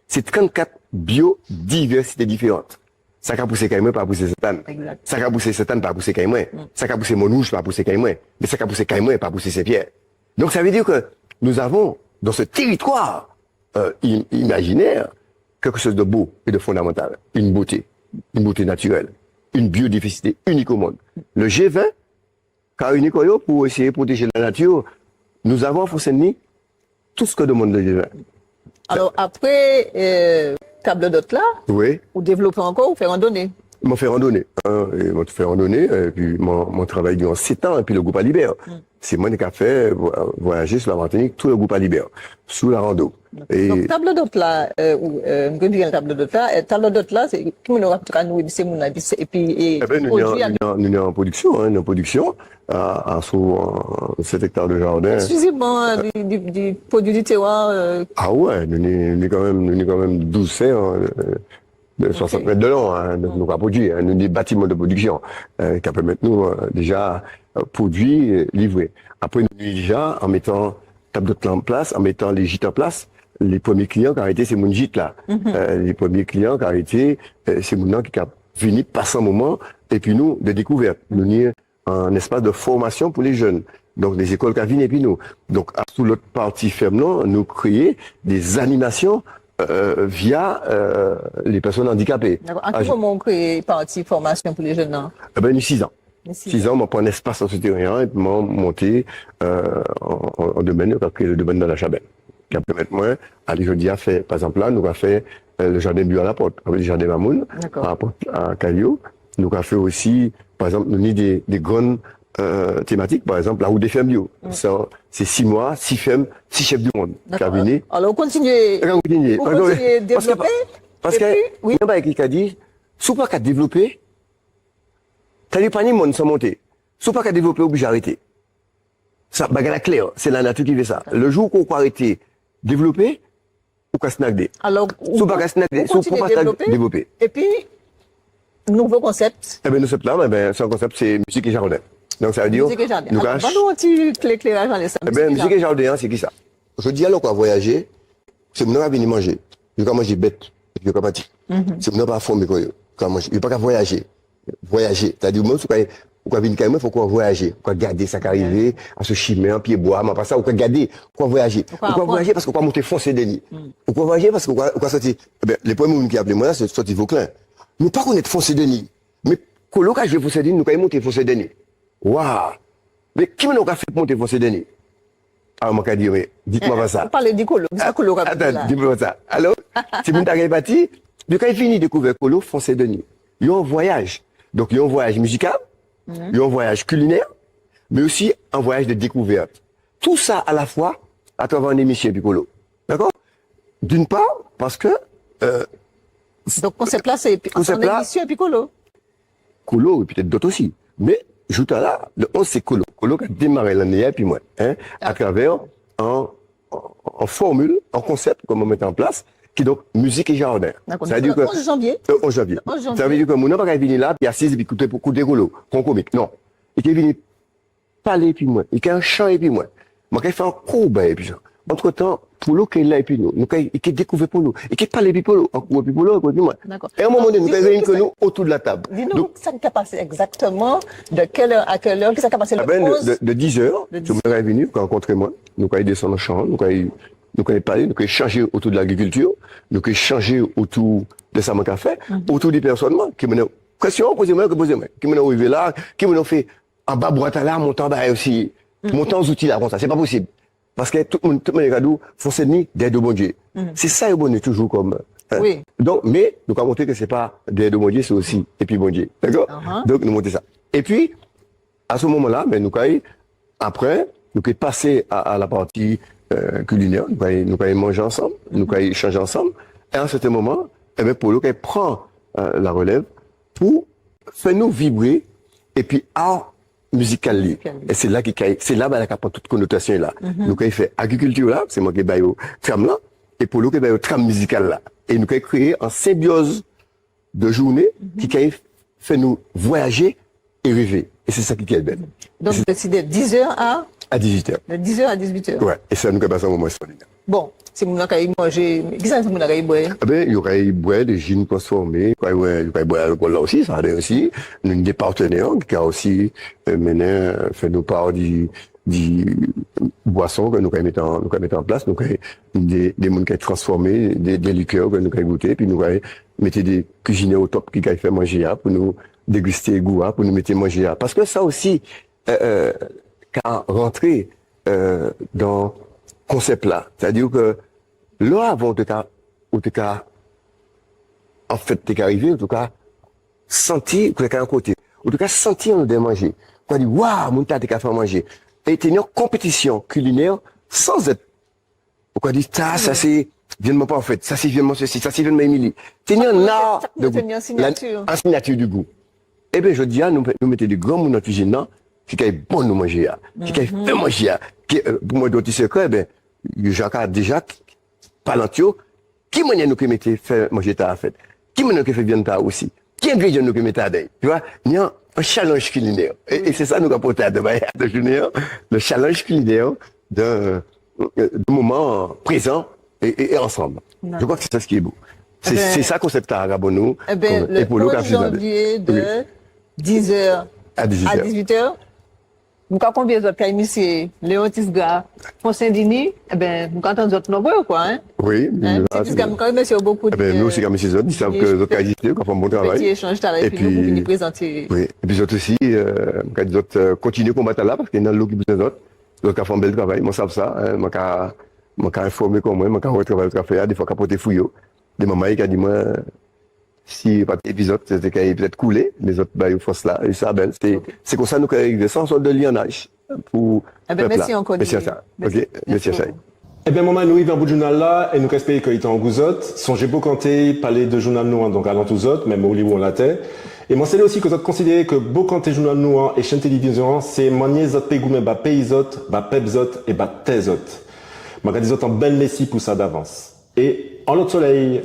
C'est 34 biodiversités différentes. Ça a poussé Caïmoué, pas poussé Satan. Ça a poussé Satan, pas poussé Caïmoué. Ça a poussé Monouche, pas poussé Caïmoué. Mais ça a poussé Caïmoué, pas poussé Saint-Pierre. Donc ça veut dire que nous avons, dans ce territoire imaginaire, quelque chose de beau et de fondamental. Une beauté naturelle, une biodiversité unique au monde. Le G20, car unique pour essayer de protéger la nature, nous avons en Fontaine tout ce que demande le G20. Alors après, table d'hôte là, ou développer encore ou faire randonnée? M'en faire randonnée. Et puis mon travail durant 7 ans, et puis le groupe Alibert. C'est moi qui a fait voyager sur la Martinique, tout le groupe Alibert, sous la rando. Et donc table d'hôte là, table d'hôte là, c'est qui nous aura nous c'est mon avis et puis nous sommes en production, sous 7 hectares de jardin. Exclusivement du produit du terroir. Ah ouais, nous sommes quand même 12 serres de 60 mètres de long, nous avons produit, nous des bâtiments de production qui permettent nous déjà produire, livrer. Après nous déjà en mettant table d'hôte en place, en mettant les gîtes en place. Les premiers clients qui ont été, c'est mon gîte là. Les premiers clients qui ont été, c'est mon nom qui a venu passer un moment, et puis nous, de découverte. Nous avons un espace de formation pour les jeunes. Donc, des écoles qui viennent et puis nous. Donc, sous l'autre partie ferme, nous créons des animations via les personnes handicapées. D'accord. À quel moment on crée partie formation pour les jeunes là? Nous 6 ans. 6 ans, on prend un espace en souterrain et puis on monter en domaine, on a créé le domaine de la Chabelle. Qui a permis moi, à l'aujourd'hui, à faire, par exemple, là, nous avons fait le jardin bio à la porte, avec le jardin Mamoun, à Caillou, nous avons fait aussi, par exemple, nous avons des grandes thématiques, par exemple, la route des femmes. C'est 6 mois, 6 femmes, 6 chefs du monde. Alors, on continue à développer. Parce que, oui, il y a qui a dit, si on ne peut pas développer, t'as dit pas ni monde sans monter. Si on ne peut pas développer, on obligé d'arrêter. Ça, bagarre clair, c'est la nature qui fait ça. Le jour qu'on peut arrêter développer, on peut snagder. Alors, si on ne peut pas snagder, si on ne peut pas développer. Et puis, nouveau concept. Eh bien, nous, c'est un concept, c'est musique et jardin. Donc, ça veut dire. Musique et jardin. Nous un petit éclairage dans les Eh bien, musique et jardin, c'est qui ça? Je dis alors qu'on va voyager, c'est mon venir manger. Je vais manger bête, je vais manger. C'est mon pas former quoi. Je ne vais pas voyager. Voyager. C'est-à-dire, même si on va venir quand même, il faut qu'on voyager. On va garder ça qui arrive, à se chimer, en pied bois, mais pas ça, on va garder, on va voyager. On va voyager parce qu'on va monter foncer des nids. On va voyager parce qu'on va sortir. Eh bien, les premiers qui appellent moi, c'est sortir Vauclin. Nous pas connaître foncer des nids. Mais, quand l'on a joué foncer des nids, nous allons monter foncer des nids. Waouh! Mais qui m'a fait monter foncer des nids? Alors, moi, je dis, mais dites-moi pas ça. On parle d'Icolo. Attends, dis-moi ça. Alors, si vous avez parti, quand il finit de découvrir Colo, foncez de nuit. Il y a un voyage. Donc, il y a un voyage musical, il y a un voyage culinaire, mais aussi un voyage de découverte. Tout ça à la fois à travers une émission Piccolo. D'accord? D'une part, parce que. Donc, concept là, c'est une émission Piccolo. Colo, et peut-être d'autres aussi. Mais, joute à là, le 11, c'est Colo. Colo qui a démarré l'année, et puis moi, à travers en formule, en concept, comme on met en place, qui est donc musique et jardin. Ça veut dire que. 11 janvier. 11 janvier. Ça veut dire que mon n'a pas venir là, puis assise, et puis écouter beaucoup de Colo, qu'on comique. Non. Il est venu parler, et puis moi. Il est un chant, et puis moi. Moi, il fait un courbe, et puis ça. Entre temps, pour l'eau qui est là, et puis nous. Il est découvert pour nous. Il est parlé, et puis pour l'eau. En courbe, et puis pour l'eau, et puis moi. Et à un moment donné, nous avons que nous autour de la table. Dis-nous, ça qui a passé exactement, de quelle heure à quelle heure, qu'est-ce qui a passé le 11? De 10 heures, je me suis venu, pour rencontrer moi. Nous avons descendu au champ, nous avons parlé, nous avons échangé autour de l'agriculture, nous avons échangé autour de ça, mon café, autour du personnement, qui me question, posez-moi, qui me arrivé là, qui me fait en bas, boîte à là, montant bas aussi, montant aux outils là, comme ça, c'est pas possible. Parce que tout le monde est cadeau, faut se tenir d'aide au bon Dieu. C'est ça, le bon Dieu, toujours comme. Oui. Donc, mais, nous avons montré que c'est pas d'aide au bon Dieu, c'est aussi, et puis bon Dieu. D'accord? Donc, nous montrons ça. Et puis, à ce moment-là, ben, nous avons, après, nous avons passé à la partie culinaire, nous avons mangé ensemble, nous avons échangé ensemble, et à un certain moment, eh bien, Polo prend la relève pour faire nous vibrer, et puis art musical. Et c'est là qu'il apprend toute connotation là. Nous avons fait agriculture là, c'est moi qui ai fait tram là, et Polo qui a fait tram musical là. Et nous avons créé en symbiose de journée qui a fait nous voyager et rêver. Et c'est ça qui est belle. Donc, vous décidez de 10h à 18h. De 10h à 18h. Ouais, et ça nous a passé un moment extraordinaire. Bon, si vous avez mangé, qu'est-ce que vous avez boire? Eh bien, il y aurait boire des gins transformés, il y aurait boire l'alcool là aussi, ça a aussi. Nous avons des partenaires qui ont aussi mené, fait nous part du boisson que nous avons mis en place. Nous avons des gens qui ont transformé, des liqueurs que nous avons goûté, puis nous avons mis des cuisiniers au top qui ont fait manger pour nous déguster goût, pour nous mettre manger. Parce que ça aussi, quand rentrer dans concept là, c'est-à-dire que là avant en fait t'es arrivé, en tout cas sentir que quelqu'un à côté, en tout cas sentir de manger, quoi dire waouh mon t'as qu'à faire manger, et tenir une compétition culinaire sans être, pourquoi dire ça c'est viens pas en fait, ça c'est viens ceci, ça c'est viens Émilie, tenir un art de goût, la signature du goût. Eh bien je dis nous mettons des grands monde dans la cuisine là, qui est bon nous manger, qui est fait manger, qui pour moi d'autres secrets, ben Jacques déjà Palantio, qui m'a nous qui mettait faire manger ta fête, qui m'a nous qui fait bien ta aussi, qui ingrédient nous qui mettait à tu vois, il y a un challenge culinaire et c'est ça nous apporter à de junior, le challenge culinaire de moment présent et ensemble. Je crois que c'est ça ce qui est beau. C'est ça qu'on s'est à Gabonou. Eh bien, le 1er janvier de 10h à 18h. Nous avons combien d'autres cas ici? Léon Tisga, Saint-Denis, eh bien, nous avons d'autres nombreux, quoi, hein? Oui. Tisga, nous avons beaucoup de. Nous aussi, comme ces autres, ils savent que les autres cas existent, qu'on fait un bon travail. Petit échange, et puis nous venir présenter. Oui. Et puis, autres aussi, les autres continuent à combattre là, parce qu'il y a l'eau qui pousse les autres. Les autres qui font un bel travail, moi, savent ça, moi, qui informé comme moi, moi, qui retravaille le café, des fois, qui apporté fouillot. Des mamans qui ont dit, moi, si pas épisode, c'était peut-être coulé, les autres, bah, ils font cela, et ça, ben, c'est comme ça, nous, avec sans sorte de lionnage pour. Merci encore. Merci à ça. Ok, merci à ça. Eh bien, maman, nous, vers bout de journal là, et nous respectons qu'il était en gouzot. Songez beau quand parler de journal nous, donc à l'antouzot, même au livre où on l'était. Et moi, c'est là aussi que vous considérez que beau quand journal nous, et chaîne télévision, c'est manier zot pégoumen, bah, payzot, bah, pepzot, et bah, tezot. Moi, quand disot en belle messie pour ça d'avance. Et, en l'autre soleil,